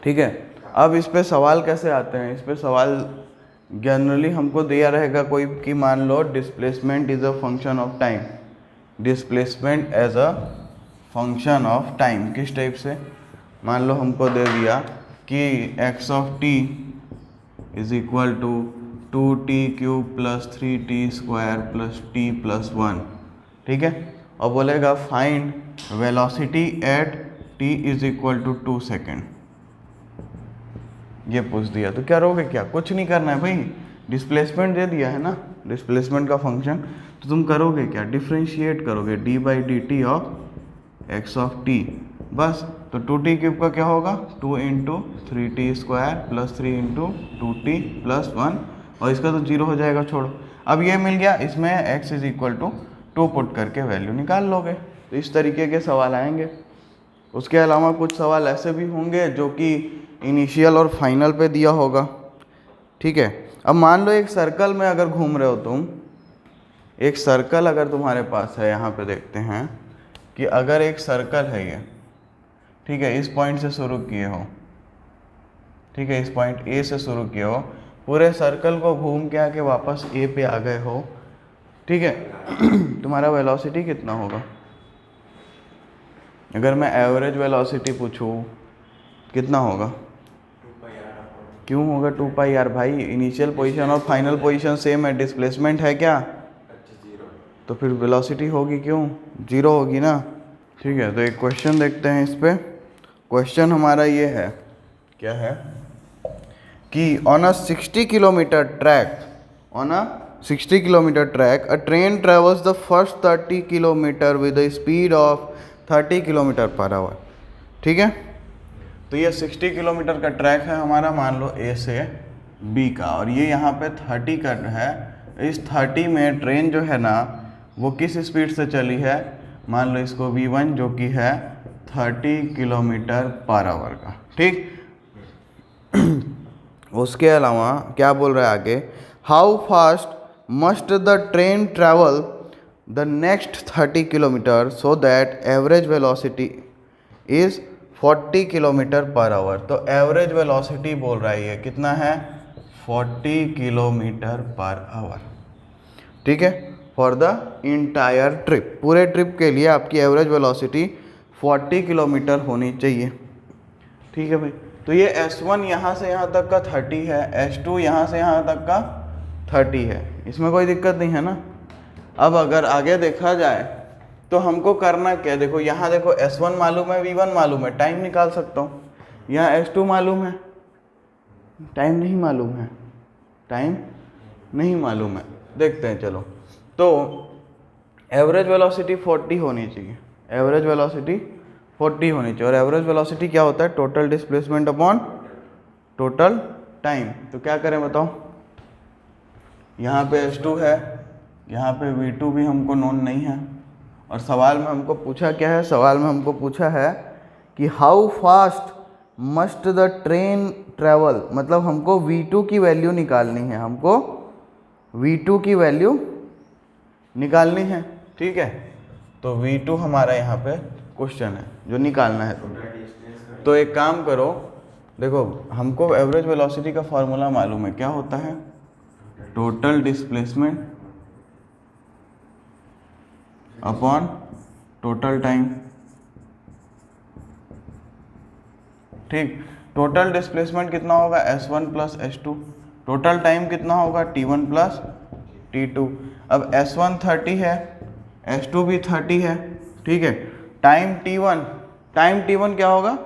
ठीक है। अब इस पे सवाल कैसे आते हैं, इस पे सवाल जनरली हमको दिया रहेगा कोई कि मान लो displacement is a function of time, displacement as a function of time किस टाइप से, मान लो हमको दे दिया कि x of t is equal to 2t³ plus 3t square plus t plus 1, ठीक है, और बोलेगा find velocity at t is equal to 2 second, ये पूछ दिया। तो क्या करोगे, क्या कुछ नहीं करना है भाई, डिस्प्लेसमेंट दे दिया है ना, डिस्प्लेसमेंट का फंक्शन, तो तुम करोगे क्या डिफ्रेंशिएट करोगे d by D T of x of T, बस। तो 2t³ का क्या होगा 2 × 3t² प्लस 3 × 2t प्लस 1, और इसका तो 0 हो जाएगा, छोड़ो। अब ये मिल गया, इसमें x = 2 पुट करके वैल्यू निकाल लोगे। तो इस तरीके के सवाल आएंगे। उसके अलावा कुछ सवाल ऐसे भी होंगे जो कि इनिशियल और फाइनल पे दिया होगा, ठीक है। अब मान लो एक सर्कल में अगर घूम रहे हो तुम, एक सर्कल अगर तुम्हारे पास है, यहाँ पे देखते हैं कि अगर एक सर्कल है ये, ठीक है, इस पॉइंट से शुरू किए हो, ठीक है, इस पॉइंट ए से शुरू किए हो, पूरे सर्कल को घूम के आके वापस ए पे आ गए हो, ठीक है। तुम्हारा वेलोसिटी कितना होगा? अगर मैं एवरेज वेलोसिटी पूछूं कितना होगा? क्यों होगा 2πr भाई? इनिशियल पोजीशन और फाइनल पोजीशन सेम है, डिस्प्लेसमेंट है क्या? तो फिर वेलोसिटी होगी क्यों? 0 होगी ना, ठीक है। तो एक क्वेश्चन देखते हैं इस पे। क्वेश्चन हमारा ये है, क्या है कि on a 60 kilometre track, on a 60 kilometre track a train travels the first 30 kilometre with the speed of 30 kilometre per our, ठीक है। तो ये 60 किलोमीटर का ट्रैक है हमारा, मान लो ए से बी का, और ये यहाँ पे 30 का है। इस 30 में ट्रेन जो है ना वो किस स्पीड से चली है? मान लो इसको v1 जो कि है 30 किलोमीटर पर आवर का, ठीक। उसके अलावा क्या बोल रहा है आगे, how fast must the train travel the next 30 kilometre so that average velocity is 40 kilometre per our. तो एवरेज वेलोसिटी बोल रहा है ये कितना है? 40 किलोमीटर पर आवर, ठीक है, फॉर द इंटायर ट्रिप। पूरे ट्रिप के लिए आपकी एवरेज वेलोसिटी 40 किलोमीटर होनी चाहिए, ठीक है भाई। तो ये S1 यहाँ से यहाँ तक का 30 है, S2 यहाँ से यहाँ तक का 30 है, इसमें कोई दिक्कत नहीं है ना। अब अगर आगे देखा जाए तो हमको करना क्या है? देखो यहाँ देखो S1 मालूम है, V1 मालूम है, टाइम निकाल सकता हूँ। यहाँ S2 मालूम है, टाइम नहीं मालूम है, टाइम नहीं मालूम है। देखते हैं चलो। तो एवरेज वेलोसिटी 40 होनी चाहिए, एवरेज वेलोसिटी 40 होनी चाहिए। और एवरेज वेलोसिटी क्या होता है? Total displacement upon total time. तो क्या करें बताओ? यहाँ पे S2 है, यहाँ पे V2 भी हमको नोन नहीं है, और सवाल में हमको पूछा क्या है? सवाल में हमको पूछा है कि how fast must the train travel, मतलब हमको V2 की वैल्यू निकालनी है, हमको V2 की वैल्यू निकालनी है, ठीक है। तो V2 हमारा यहाँ पे क्वेश्चन है जो निकालना है। तो एक काम करो, देखो हमको एवरेज वेलोसिटी का फॉर्मूला मालूम है, क्या होता है? Total displacement upon total time, ठीक। टोटल डिस्प्लेसमेंट कितना होगा? S1 plus S2। Total time कितना होगा? T1 plus T2। अब S1 30 है, S2 भी 30 है, ठीक है। टाइम T1 क्या होगा?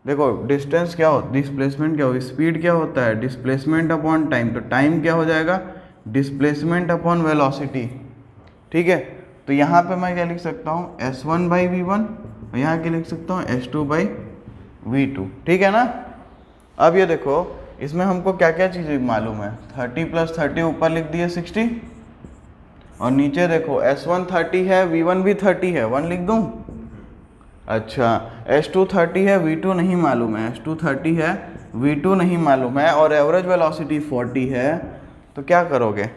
देखो डिस्टेंस क्या हो, डिस्प्लेसमेंट क्या हो, स्पीड क्या होता है? Displacement upon time. तो टाइम क्या हो जाएगा? डिस्प्लेसमेंट अपॉन वेलोसिटी, ठीक है। तो यहाँ पे मैं क्या लिख सकता हूँ? S1/V1, और यहाँ क्या लिख सकता हूँ? S2/V2, ठीक है ना। अब ये देखो इसमें हमको क्या क्या चीज़ें मालूम है? 30 + 30 ऊपर लिख दिए 60, और नीचे देखो S1 30 है, V1 भी 30 है, 1 लिख दूँ? अच्छा, S2 30 है, V2 नहीं मालूम है, S2 30 है, V2 नहीं मालूम है, और एवरेज वेलोसिटी 40 है। तो क्या करोगे?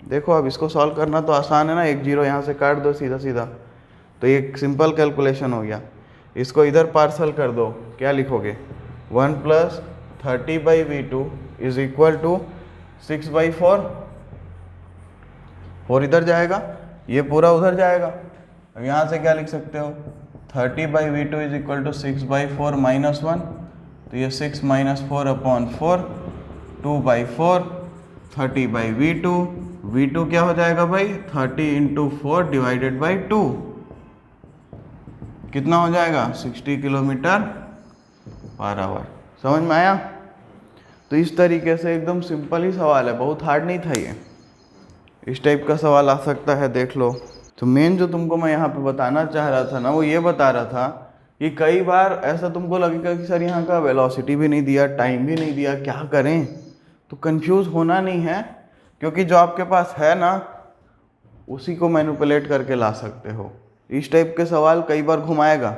देखो अब इसको सॉल्व करना तो आसान है ना, 1 0 यहाँ से काट दो सीधा सीधा, तो ये सिंपल कैलकुलेशन हो गया। इसको इधर पार्सल कर दो, क्या लिखोगे? 1 + 30/V2 इज इक्वल टू 6/4। 4 इधर जाएगा, ये पूरा उधर जाएगा। अब यहाँ से क्या लिख सकते हो? 30/V2 इज इक्वल टू 6/4 - 1, तो ये 6 - 4/4, 2/4, 30/V2। V2 क्या हो जाएगा भाई? 30 × 4 / 2, कितना हो जाएगा? 60 किलोमीटर पर आवर। समझ में आया? तो इस तरीके से एकदम सिंपल ही सवाल है, बहुत हार्ड नहीं था ये। इस टाइप का सवाल आ सकता है, देख लो। तो मेन जो तुमको मैं यहाँ पे बताना चाह रहा था ना, वो ये बता रहा था कि कई बार ऐसा तुमको लगेगा कि सर यहाँ का वेलोसिटी भी नहीं दिया, टाइम भी नहीं दिया, क्या करें। तो कंफ्यूज होना नहीं है, क्योंकि जो आपके पास है ना उसी को मैनिपुलेट करके ला सकते हो। इस टाइप के सवाल कई बार घुमाएगा,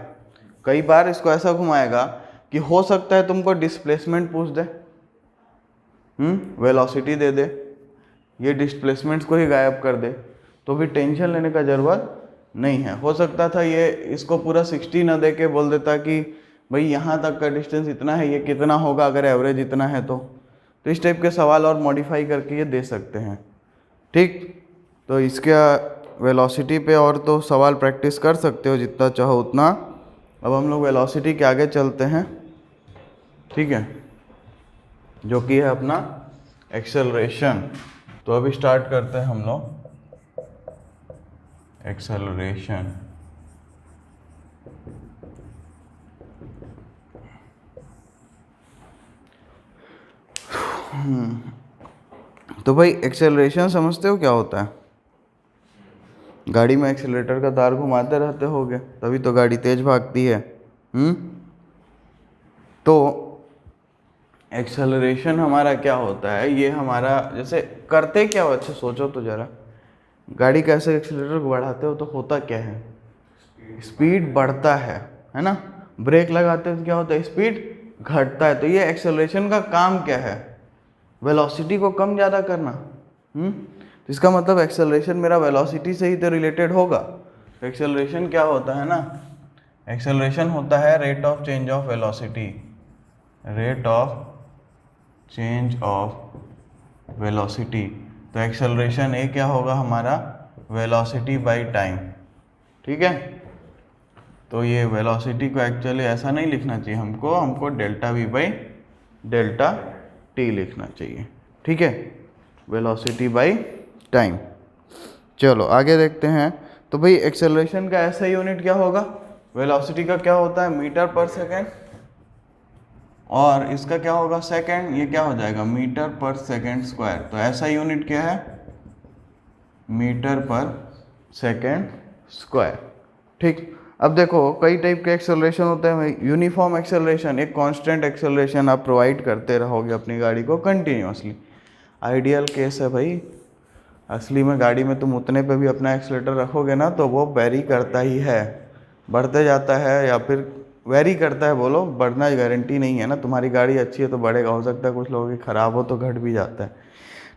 कई बार इसको ऐसा घुमाएगा कि हो सकता है तुमको डिस्प्लेसमेंट पूछ दे, वेलोसिटी दे दे, ये डिस्प्लेसमेंट्स को ही गायब कर दे, तो भी टेंशन लेने का ज़रूरत नहीं है। हो सकता था ये इसको पूरा 60 ना दे के बोल देता कि भाई यहाँ तक का डिस्टेंस इतना है, ये कितना होगा अगर एवरेज इतना है तो इस टाइप के सवाल और मॉडिफाई करके ये दे सकते हैं। ठीक, तो इसका वेलोसिटी पे और तो सवाल प्रैक्टिस कर सकते हो जितना चाहो उतना। अब हम लोग वेलोसिटी के आगे चलते हैं, ठीक है, जो कि है अपना एक्सेलरेशन। तो अभी स्टार्ट करते हैं हम लोग एक्सेलरेशन। तो भाई एक्सेलरेशन समझते हो क्या होता है? गाड़ी में एक्सेलरेटर का तार घुमाते रहते होगे, तभी तो गाड़ी तेज भागती है। तो एक्सेलरेशन हमारा क्या होता है, ये हमारा जैसे करते क्या हो, अच्छा सोचो तो ज़रा, गाड़ी कैसे एक्सेलरेटर को बढ़ाते हो तो होता क्या है, स्पीड बढ़ता है ना। ब्रेक लगाते हो तो क्या होता है, स्पीड घटता है। तो ये एक्सेलरेशन का काम क्या है, वेलोसिटी को कम ज़्यादा करना। तो इसका मतलब एक्सेलरेशन मेरा वेलोसिटी से ही तो रिलेटेड होगा। तो एक्सेलरेशन क्या होता है ना, एक्सेलरेशन होता है rate of change of velocity, rate of change of velocity. तो एक्सेलरेशन ए क्या होगा हमारा, वेलोसिटी बाय टाइम। ठीक है, तो ये वेलोसिटी को एक्चुअली ऐसा नहीं लिखना चाहिए हमको delta v by delta T लिखना चाहिए। ठीक है, वेलोसिटी बाय टाइम। चलो आगे देखते हैं। तो भाई एक्सेलरेशन का ऐसा यूनिट क्या होगा, वेलोसिटी का क्या होता है मीटर पर सेकेंड, और इसका क्या होगा सेकेंड, ये क्या हो जाएगा मीटर पर सेकेंड स्क्वायर। तो ऐसा यूनिट क्या है, मीटर पर सेकेंड स्क्वायर। ठीक, अब देखो कई टाइप के एक्सेलरेशन होते हैं। यूनिफॉर्म एक्सेलरेशन, एक कांस्टेंट एक्सेलरेशन आप प्रोवाइड करते रहोगे अपनी गाड़ी को कंटिन्यूअसली, आइडियल केस है भाई। असली में गाड़ी में तुम उतने पे भी अपना एक्सेलेटर रखोगे ना तो वो वेरी करता ही है, बढ़ते जाता है या फिर वेरी करता है, बोलो बढ़ना गारंटी नहीं है ना। तुम्हारी गाड़ी अच्छी है तो बढ़ेगा, हो सकता है कुछ लोगों की ख़राब हो तो घट भी जाता है।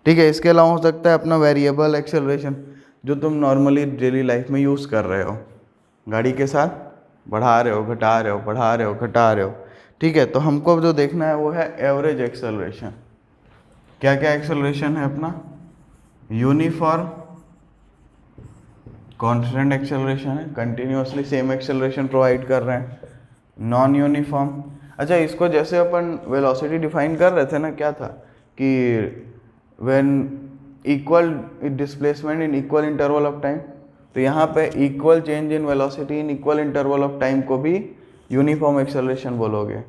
ठीक है, इसके अलावा हो सकता है अपना वेरिएबल एक्सेलरेशन, जो तुम नॉर्मली डेली लाइफ में यूज़ कर रहे हो, गाड़ी के साथ बढ़ा रहे हो घटा रहे हो, बढ़ा रहे हो घटा रहे हो। ठीक है, तो हमको जो देखना है वो है एवरेज एक्सेलरेशन। क्या क्या एक्सेलरेशन है अपना, यूनिफॉर्म कांस्टेंट एक्सेलरेशन है, कंटिन्यूअसली सेम एक्सेलरेशन प्रोवाइड कर रहे हैं। नॉन यूनिफॉर्म, अच्छा इसको जैसे अपन वेलोसिटी डिफाइन कर रहे थे ना, क्या था कि when equal displacement in equal interval of time, तो यहाँ पे equal change in velocity in equal interval of time को भी यूनिफॉर्म एक्सेलरेशन बोलोगे।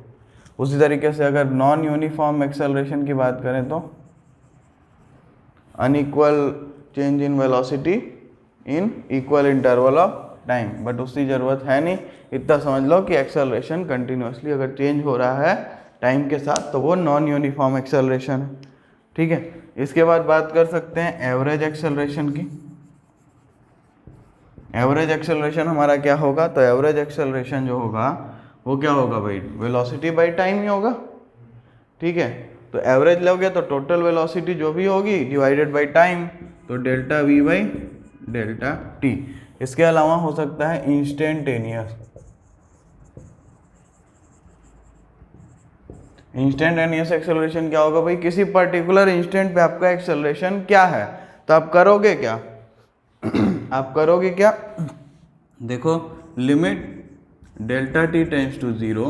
उसी तरीके से अगर नॉन यूनिफॉर्म एक्सेलरेशन की बात करें तो unequal change in velocity in equal interval of time, but उसकी ज़रूरत है नहीं। इतना समझ लो कि एक्सेलरेशन कंटिन्यूअसली अगर चेंज हो रहा है टाइम के साथ तो वो नॉन यूनिफॉर्म एक्सेलरेशन है। ठीक है, इसके बाद बात कर सकते हैं एवरेज एक्सेलरेशन की। एवरेज एक्सेलरेशन हमारा क्या होगा, तो एवरेज एक्सेलरेशन जो होगा वो क्या होगा भाई, वेलोसिटी बाय टाइम ही होगा। ठीक है, तो एवरेज लोगे तो टोटल वेलोसिटी जो भी होगी डिवाइडेड बाय टाइम, तो delta v by delta T. इसके अलावा हो सकता है इंस्टेंटेनियस। इंस्टेंटेनियस एक्सेलरेशन क्या होगा भाई, किसी पर्टिकुलर इंस्टेंट पे आपका एक्सेलरेशन क्या है, तो आप करोगे क्या आप करोगे क्या, देखो limit delta t tends to 0,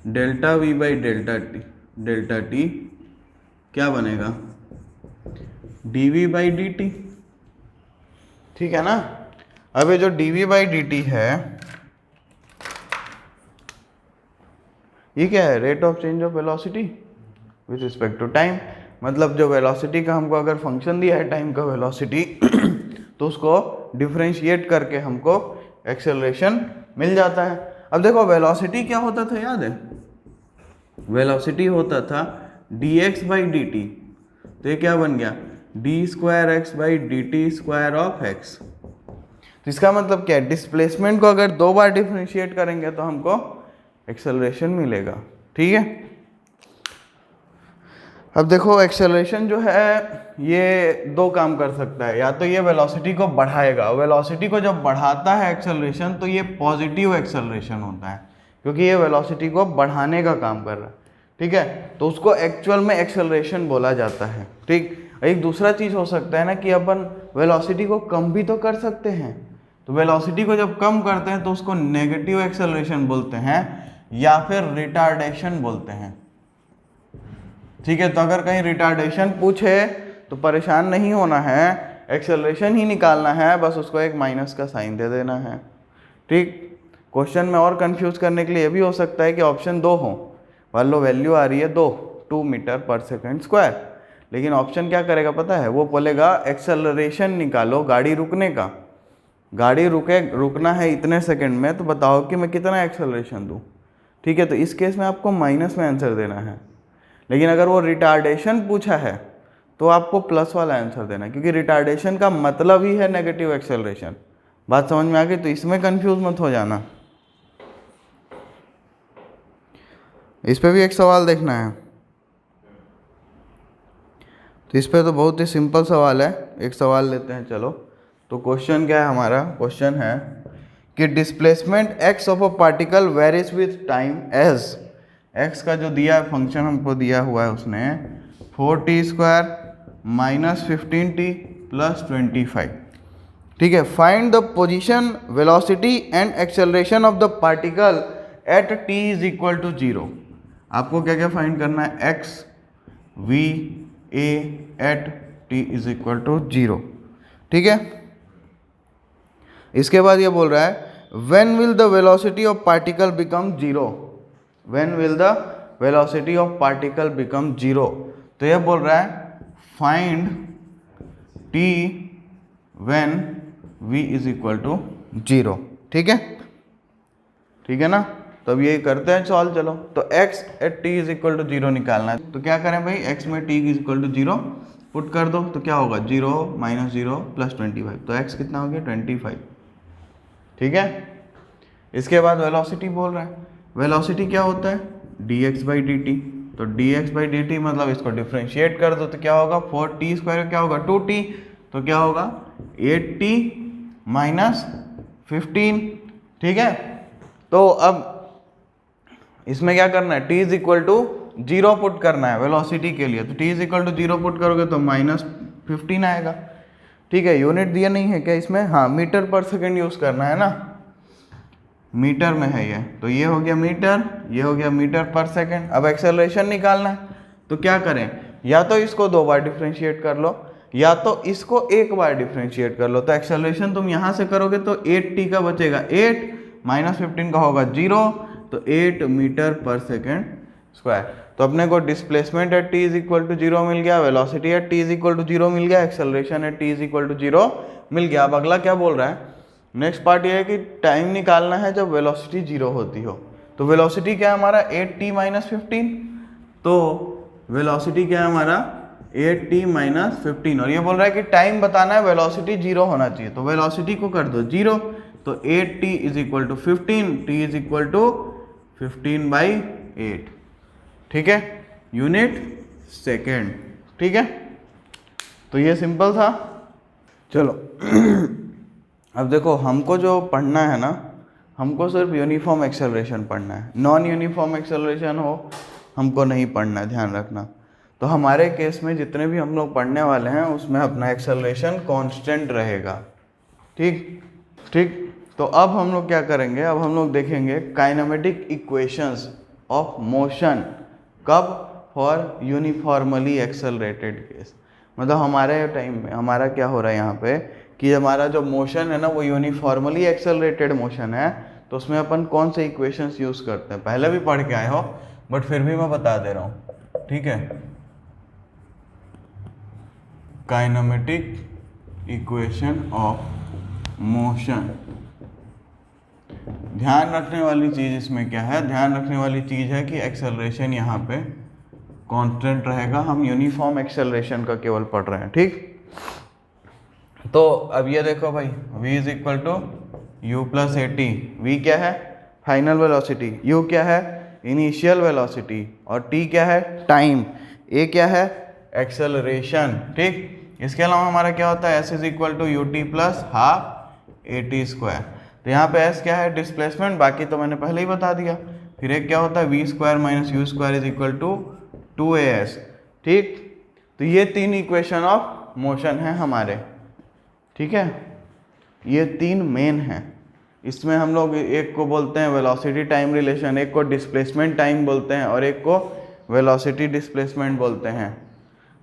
delta v by delta t क्या बनेगा, dv बाई डी टी। ठीक है ना, अब ये जो dv बाई डी टी है ये क्या है, rate of change of velocity with respect to time. मतलब जो वेलोसिटी का हमको अगर फंक्शन दिया है टाइम का वेलोसिटी तो तो उसको डिफरेंशिएट करके हमको एक्सेलरेशन मिल जाता है। अब देखो वेलोसिटी क्या होता था, याद है? वेलोसिटी होता था dx बाई डी टी, तो ये क्या बन गया D square x by D T square of x. तो इसका मतलब क्या है, डिस्प्लेसमेंट को अगर 2 बार डिफरेंशिएट करेंगे तो हमको एक्सेलरेशन मिलेगा। ठीक है, अब देखो एक्सेलरेशन जो है ये 2 काम कर सकता है, या तो ये वेलोसिटी को बढ़ाएगा, वेलोसिटी को जब बढ़ाता है एक्सेलरेशन तो ये पॉजिटिव एक्सेलरेशन होता है, क्योंकि ये वेलोसिटी को बढ़ाने का काम कर रहा है। ठीक है, तो उसको एक्चुअल में एक्सेलरेशन बोला जाता है। ठीक, एक दूसरा चीज़ हो सकता है ना कि अपन वेलोसिटी को कम भी तो कर सकते हैं, तो वेलोसिटी को जब कम करते हैं तो उसको नेगेटिव एक्सेलरेशन बोलते हैं या फिर रिटार्डेशन बोलते हैं। ठीक है, तो अगर कहीं रिटार्डेशन पूछे तो परेशान नहीं होना है, एक्सेलरेशन ही निकालना है, बस उसको एक माइनस का साइन दे देना है। ठीक, क्वेश्चन में और कंफ्यूज करने के लिए ये भी हो सकता है कि ऑप्शन 2 हो, मान लो वैल्यू आ रही है 2 मीटर पर सेकेंड स्क्वायर, लेकिन ऑप्शन क्या करेगा पता है, वो बोलेगा एक्सेलरेशन निकालो गाड़ी रुकने का, गाड़ी रुकना है इतने सेकंड में, तो बताओ कि मैं कितना एक्सेलरेशन दूँ। ठीक है, तो इस केस में आपको माइनस में आंसर देना है, लेकिन अगर वो रिटार्डेशन पूछा है तो आपको प्लस वाला आंसर देना है, क्योंकि रिटार्डेशन का मतलब ही है नेगेटिव एक्सेलरेशन। बात समझ में आ गई? तो इसमें कंफ्यूज मत हो जाना। इस पे भी एक सवाल देखना है, तो इस पे तो बहुत ही सिंपल सवाल है, एक सवाल लेते हैं चलो। तो क्वेश्चन क्या है हमारा, क्वेश्चन है कि displacement x of a particle varies with time as, x का जो दिया है फंक्शन हमको दिया हुआ है उसने 4t square minus 15t plus 25। ठीक है, find the position velocity and acceleration of the particle at t is equal to 0। आपको क्या क्या फाइंड करना है, x v a at t is equal to 0। ठीक है, इसके बाद ये बोल रहा है when will the velocity of particle become 0, when will the velocity of particle become 0। तो ये बोल रहा है find t when v is equal to 0। ठीक है, ठीक है ना, तो अब ये करते हैं सॉल्व। चलो, तो x at t is equal to 0 निकालना है, तो क्या करें भाई, x में t is equal to 0 put कर दो, तो क्या होगा 0 माइनस 0 प्लस 25, तो x कितना हो गया 25। ठीक है, इसके बाद वेलोसिटी बोल रहा है, वेलोसिटी क्या होता है dx बाई डी टी, तो dx बाई डी टी मतलब इसको डिफ्रेंशिएट कर दो तो क्या होगा 4t स्क्वायर क्या होगा 2t, तो क्या होगा 8t माइनस 15। ठीक है, तो अब इसमें क्या करना है, t is equal to 0 put करना है वेलोसिटी के लिए, तो t is equal to 0 put करोगे तो माइनस 15 आएगा। ठीक है, यूनिट दिया नहीं है क्या इसमें, हाँ मीटर पर सेकेंड यूज करना है ना, मीटर में है ये, तो ये हो गया मीटर, ये हो गया मीटर पर सेकेंड। अब एक्सेलरेशन निकालना है, तो क्या करें, या तो इसको 2 बार डिफ्रेंशिएट कर लो या तो इसको 1 बार डिफ्रेंशिएट कर लो। तो एक्सेलरेशन तुम यहाँ से करोगे तो 8t का बचेगा 8 माइनस 15 का होगा 0, तो 8 मीटर पर सेकेंड स्क्वायर। तो अपने को displacement at t is equal to 0 मिल गया, velocity at t is equal to 0 मिल गया, acceleration at t is equal to 0 मिल गया। अब अगला क्या बोल रहा है, नेक्स्ट पार्ट ये है कि टाइम निकालना है जब वेलोसिटी 0 होती हो। तो वेलोसिटी क्या है हमारा 8t माइनस 15, तो वेलोसिटी क्या है हमारा 8t माइनस 15, और ये बोल रहा है कि टाइम बताना है वेलोसिटी 0 होना चाहिए, तो वेलोसिटी को कर दो 0, तो 8t is equal to 15, t is equal to 15/8। ठीक है, यूनिट सेकेंड। ठीक है, तो ये सिंपल था। चलो अब देखो हमको जो पढ़ना है ना, हमको सिर्फ यूनिफॉर्म एक्सेलरेशन पढ़ना है, नॉन यूनिफॉर्म एक्सेलरेशन हो हमको नहीं पढ़ना है, ध्यान रखना। तो हमारे केस में जितने भी हम लोग पढ़ने वाले हैं उसमें अपना एक्सेलरेशन कांस्टेंट रहेगा। ठीक ठीक, तो अब हम लोग क्या करेंगे, अब हम लोग देखेंगे काइनेमेटिक इक्वेशंस ऑफ मोशन, कब, फॉर यूनिफॉर्मली एक्सेलरेटेड केस। मतलब हमारे टाइम में हमारा क्या हो रहा है यहाँ पे कि हमारा जो मोशन है ना वो यूनिफॉर्मली एक्सेलरेटेड मोशन है, तो उसमें अपन कौन से इक्वेशंस यूज करते हैं, पहले भी पढ़ के आए हो बट फिर भी मैं बता दे रहा हूँ। ठीक है, काइनेमेटिक इक्वेशन ऑफ मोशन। ध्यान रखने वाली चीज़ इसमें क्या है, ध्यान रखने वाली चीज़ है कि एक्सेलरेशन यहाँ पे कांस्टेंट रहेगा। हम यूनिफॉर्म एक्सेलरेशन का केवल पढ़ रहे हैं, ठीक। तो अब ये देखो भाई, v is equal to you plus A t. V क्या है, फाइनल वेलोसिटी, u क्या है, इनिशियल वेलोसिटी, और t क्या है, टाइम, a क्या है, एक्सेलरेशन, ठीक। इसके अलावा हमारा क्या होता है, s is equal to u t plus half a t square. तो यहाँ पे s क्या है, डिस्प्लेसमेंट, बाकी तो मैंने पहले ही बता दिया। फिर एक क्या होता है, v square minus you square is equal to 2as, ठीक। तो ये तीन इक्वेशन ऑफ मोशन है हमारे, ठीक है। ये तीन मेन हैं। इसमें हम लोग एक को बोलते हैं वेलोसिटी टाइम रिलेशन, एक को डिस्प्लेसमेंट टाइम बोलते हैं, और एक को वेलोसिटी डिस्प्लेसमेंट बोलते हैं,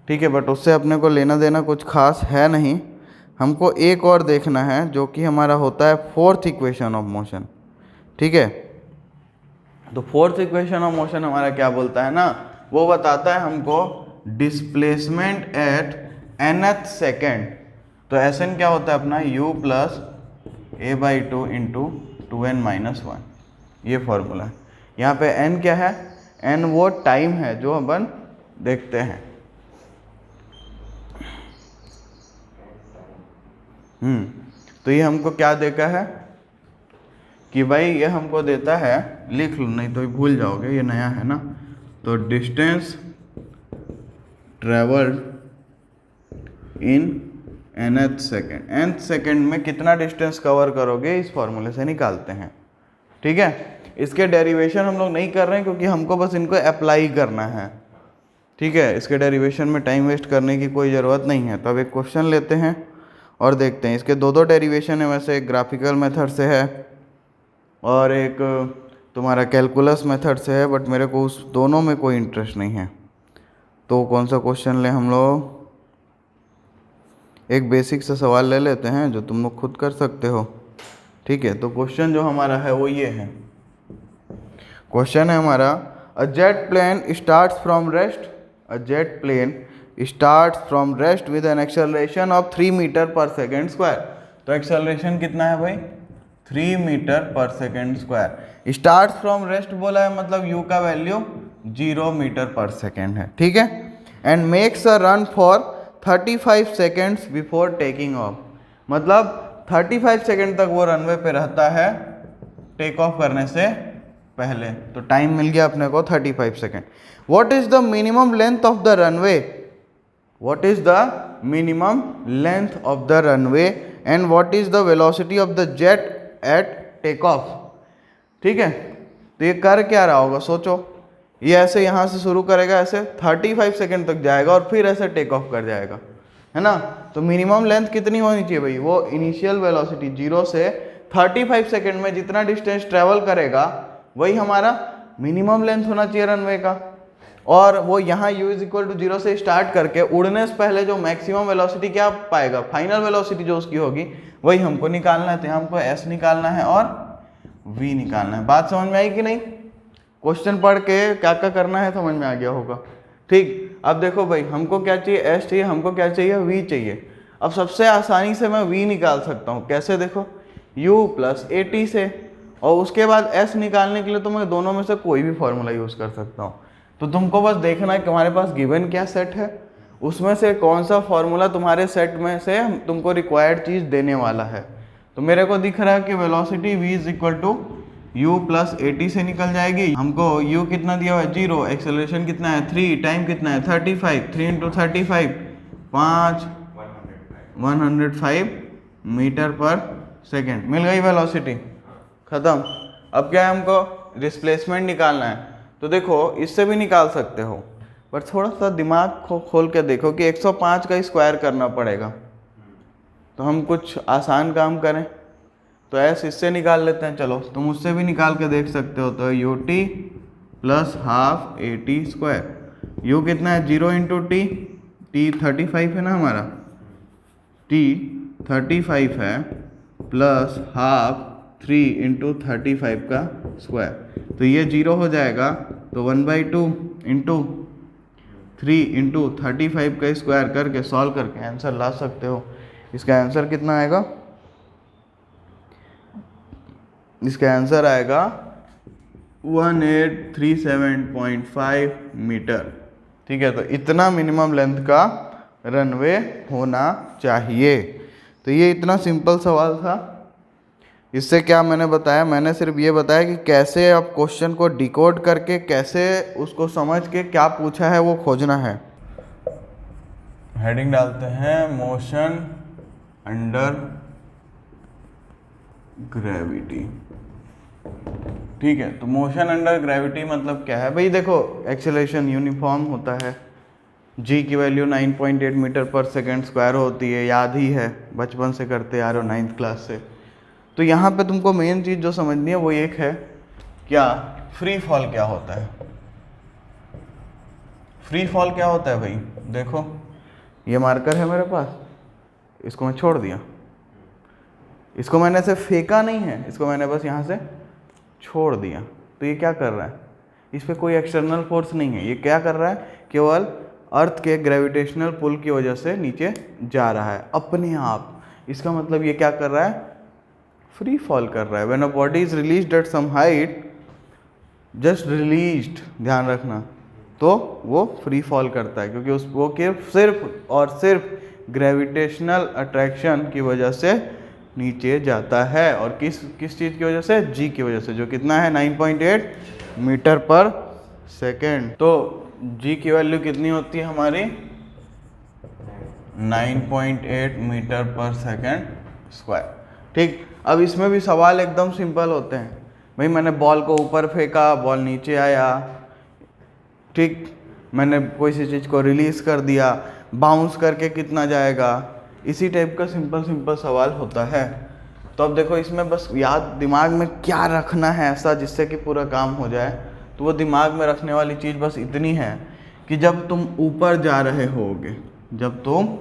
ठीक है। बट उससे अपने को लेना देना कुछ खास है नहीं। हमको एक और देखना है जो कि हमारा होता है फोर्थ इक्वेशन ऑफ मोशन, ठीक है। तो फोर्थ इक्वेशन ऑफ मोशन हमारा क्या बोलता है ना, वो बताता है हमको डिस्प्लेसमेंट एट nth सेकेंड। तो Sn क्या होता है अपना, u plus a by two into 2n minus 1, ये फॉर्मूला है। यहाँ पे n क्या है, n वो टाइम है जो अपन देखते हैं। तो ये हमको क्या देखा है कि भाई ये हमको देता है, लिख लो नहीं तो भूल जाओगे, ये नया है ना। तो distance travelled in nth second, nth second में कितना डिस्टेंस कवर करोगे, इस फॉर्मूले से निकालते हैं, ठीक है। इसके डेरिवेशन हम लोग नहीं कर रहे हैं क्योंकि हमको बस इनको अप्लाई करना है, ठीक है। इसके डेरिवेशन में टाइम वेस्ट करने की कोई ज़रूरत नहीं है। तो अब एक क्वेश्चन लेते हैं और देखते हैं। इसके दो डेरिवेशन है, वैसे एक ग्राफिकल मेथड से है और एक तुम्हारा कैलकुलस मेथड से है, बट मेरे को उस दोनों में कोई इंटरेस्ट नहीं है। तो कौन सा क्वेश्चन लें हम लोग, एक बेसिक सा सवाल ले लेते हैं जो तुम लोग खुद कर सकते हो, ठीक है। तो क्वेश्चन जो हमारा है वो ये है, क्वेश्चन है हमारा, a jet plane starts from rest, a jet plane starts from rest with an acceleration of 3 metre per second square. तो एक्सेलरेशन कितना है भाई, 3 metre per second square. Starts from rest बोला है, मतलब u का वैल्यू 0 मीटर पर सेकेंड है, ठीक है। And makes a run for 35 seconds before taking of, मतलब 35 सेकेंड तक वो रनवे पे रहता है टेक ऑफ करने से पहले। तो टाइम मिल गया अपने को 35 second. What is the minimum length of the runway, what is the minimum length of the runway and what is the velocity of the jet at take off, ठीक है। तो ये कर क्या रहा होगा, सोचो। ये ऐसे यहाँ से शुरू करेगा, ऐसे 35 सेकेंड तक जाएगा और फिर ऐसे टेक ऑफ कर जाएगा, है ना। तो मिनिमम लेंथ कितनी होनी चाहिए भाई, वो इनिशियल वेलोसिटी 0 से 35 सेकेंड में जितना डिस्टेंस ट्रेवल करेगा वही हमारा मिनिमम लेंथ होना चाहिए रनवे का। और वो यहाँ u इज इक्वल टू 0 से स्टार्ट करके उड़ने से पहले जो मैक्सिमम वेलोसिटी क्या पाएगा, फाइनल वेलोसिटी जो उसकी होगी वही हमको निकालना है। तो हमको s निकालना है और v निकालना है। बात समझ में आई कि नहीं, क्वेश्चन पढ़ के क्या क्या करना है समझ में आ गया होगा, ठीक। अब देखो भाई, हमको क्या चाहिए, s चाहिए, हमको क्या चाहिए, v चाहिए। अब सबसे आसानी से मैं v निकाल सकता हूँ, कैसे देखो, u प्लस ए टी से, और उसके बाद s निकालने के लिए तो मैं दोनों में से कोई भी फॉर्मूला यूज़ कर सकता हूँ। तो तुमको बस देखना है कि हमारे पास गिवन क्या सेट है, उसमें से कौन सा फॉर्मूला तुम्हारे सेट में से तुमको रिक्वायर्ड चीज़ देने वाला है। तो मेरे को दिख रहा है कि velocity v is equal to u plus A T से निकल जाएगी। हमको u कितना दिया हुआ है, 0, एक्सेलरेशन कितना है 3, टाइम कितना है 35, 3 इंटू 35 5, 105 मीटर पर सेकेंड, मिल गई वेलोसिटी, ख़त्म। अब क्या है, हमको डिस्प्लेसमेंट निकालना है। तो देखो इससे भी निकाल सकते हो, पर थोड़ा सा दिमाग खोल के देखो कि 105 का स्क्वायर करना पड़ेगा। तो हम कुछ आसान काम करें, तो s इससे निकाल लेते हैं। चलो तुम उससे भी निकाल के देख सकते हो। तो you t plus half a t square, you कितना है 0 इंटू टी, टी 35 है ना हमारा, टी 35 है, प्लस हाफ 3 इंटू 35 का स्क्वायर। तो ये 0 हो जाएगा, तो 1/2 इंटू 3 इंटू 35 का स्क्वायर करके सॉल्व करके आंसर ला सकते हो। इसका आंसर कितना आएगा? इसका आंसर आएगा 1837.5 मीटर। ठीक है, तो इतना मिनिमम लेंथ का रनवे होना चाहिए। तो ये इतना सिंपल सवाल था। इससे क्या मैंने बताया? मैंने सिर्फ ये बताया कि कैसे आप क्वेश्चन को डिकोड करके कैसे उसको समझ के क्या पूछा है वो खोजना है। हेडिंग डालते हैं मोशन अंडर ग्रेविटी। ठीक है, तो मोशन अंडर ग्रेविटी मतलब क्या है भाई? देखो, एक्सेलरेशन यूनिफॉर्म होता है, जी की value 9.8 metre per second square होती है, याद ही है, बचपन से करते आ रहे हो 9th क्लास से। तो यहाँ पे तुमको मेन चीज़ जो समझनी है वो एक है, क्या फ्री फॉल क्या होता है? फ्री फॉल क्या होता है भाई? देखो, ये मार्कर है मेरे पास, इसको मैं छोड़ दिया, इसको मैंने ऐसे फेंका नहीं है, इसको मैंने बस यहाँ से छोड़ दिया। तो ये क्या कर रहा है? इस पर कोई एक्सटर्नल फोर्स नहीं है, ये क्या कर रहा है? केवल अर्थ के ग्रेविटेशनल पुल की वजह से नीचे जा रहा है अपने आप। इसका मतलब ये क्या कर रहा है? फ्री फॉल कर रहा है। When a body is released at some height, just released, ध्यान रखना, तो वो फ्री फॉल करता है, क्योंकि उस वो के सिर्फ और सिर्फ ग्रेविटेशनल अट्रैक्शन की वजह से नीचे जाता है। और किस चीज़ की वजह से? जी की वजह से, जो कितना है? 9.8 मीटर पर सेकेंड। तो जी की वैल्यू कितनी होती है हमारी? 9.8 मीटर पर सेकेंड स्क्वायर। ठीक, अब इसमें भी सवाल एकदम सिंपल होते हैं भाई। मैंने बॉल को ऊपर फेंका, बॉल नीचे आया, ठीक, मैंने कोई सी चीज़ को रिलीज़ कर दिया, बाउंस करके कितना जाएगा, इसी टाइप का सिंपल सवाल होता है। तो अब देखो, इसमें बस याद दिमाग में क्या रखना है ऐसा जिससे कि पूरा काम हो जाए। तो वो दिमाग में रखने वाली चीज़ बस इतनी है कि जब तुम ऊपर जा रहे होगे, जब तुम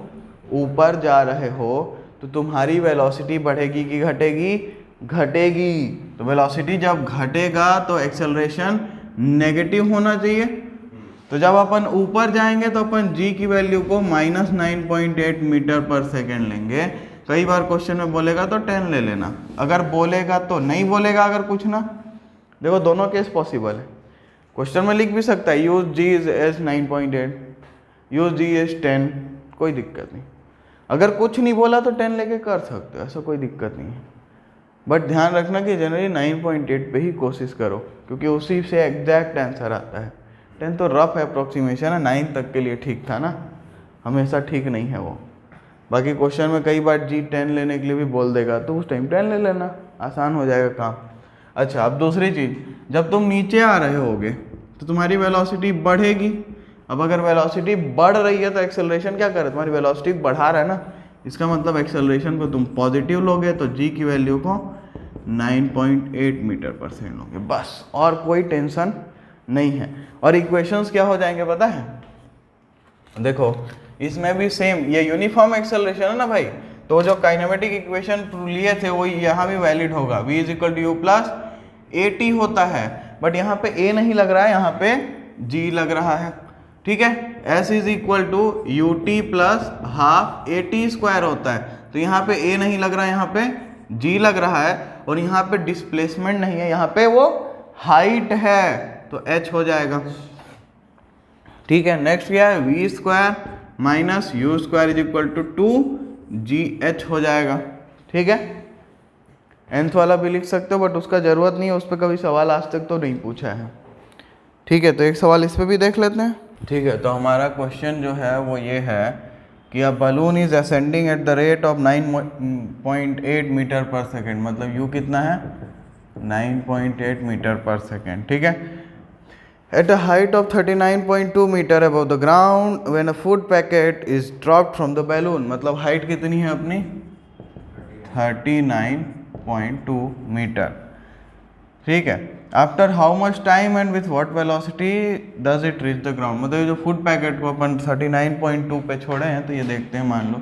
ऊपर जा रहे हो तो तुम्हारी वेलोसिटी बढ़ेगी कि घटेगी? घटेगी। तो वेलोसिटी जब घटेगा तो एक्सेलरेशन नेगेटिव होना चाहिए। तो जब अपन ऊपर जाएंगे तो अपन g की वैल्यू को -9.8 मीटर पर सेकेंड लेंगे। कई बार क्वेश्चन में बोलेगा तो 10 ले लेना, अगर बोलेगा तो नहीं बोलेगा अगर कुछ ना। देखो, दोनों केस पॉसिबल है। क्वेश्चन में लिख भी सकता है use g as 9.8, use g as 10, कोई दिक्कत नहीं। अगर कुछ नहीं बोला तो 10 लेके कर सकते हो, ऐसा कोई दिक्कत नहीं है। बट ध्यान रखना कि जनरली 9.8 पे ही कोशिश करो, क्योंकि उसी से एग्जैक्ट आंसर आता है। 10 तो रफ अप्रोक्सीमेशन है, 9 तक के लिए ठीक था ना, हमेशा ठीक नहीं है वो। बाकी क्वेश्चन में कई बार जी 10 लेने के लिए भी बोल देगा, तो उस टाइम 10 ले लेना, आसान हो जाएगा काम। अच्छा, अब दूसरी चीज़, जब तुम नीचे आ रहे होगे तो तुम्हारी वेलोसिटी बढ़ेगी। अब अगर वेलोसिटी बढ़ रही है तो एक्सेलरेशन क्या कर रहा है? तुम्हारी वेलोसिटी बढ़ा रहा है ना, इसका मतलब एक्सेलरेशन को तुम पॉजिटिव लोगे, तो जी की वैल्यू को 9.8 मीटर पर सेकेंड लोगे, बस, और कोई टेंशन नहीं है। और इक्वेशंस क्या हो जाएंगे पता है? देखो, इसमें भी सेम, ये यूनिफॉर्म एक्सेलरेशन है ना भाई, तो जो काइनेमेटिक इक्वेशन लिए थे वो यहाँ भी वैलिड होगा। v equal to you plus AT होता है, बट यहाँ पे a नहीं लग रहा है, यहाँ पे g लग रहा है। ठीक है, s is equal to UT plus half AT square होता है, तो यहाँ पे a नहीं लग रहा है, यहाँ पे g लग रहा है, और यहाँ पे डिस्प्लेसमेंट नहीं है, यहाँ पे वो हाइट है, तो h हो जाएगा। ठीक है, नेक्स्ट क्या है? v square minus you square is equal to 2GH हो जाएगा। ठीक है, nth वाला भी लिख सकते हो, बट उसका जरूरत नहीं है, उस पर कभी सवाल आज तक तो नहीं पूछा है। ठीक है, तो एक सवाल इस पर भी देख लेते हैं। ठीक है, तो हमारा क्वेश्चन जो है वो ये है कि a balloon is ascending at the rate of 9.8 metre per second, मतलब यू कितना है? 9.8 मीटर पर सेकेंड। ठीक है, at a height of 39.2 meter above the ground when a food packet is dropped from the balloon, मतलब height कितनी है अपनी? 39.2 metre. ठीक है, after how much time and with what velocity does it reach the ground, मतलब ये जो food packet को अपन 39.2 पे छोड़े हैं, तो ये देखते हैं, मान लो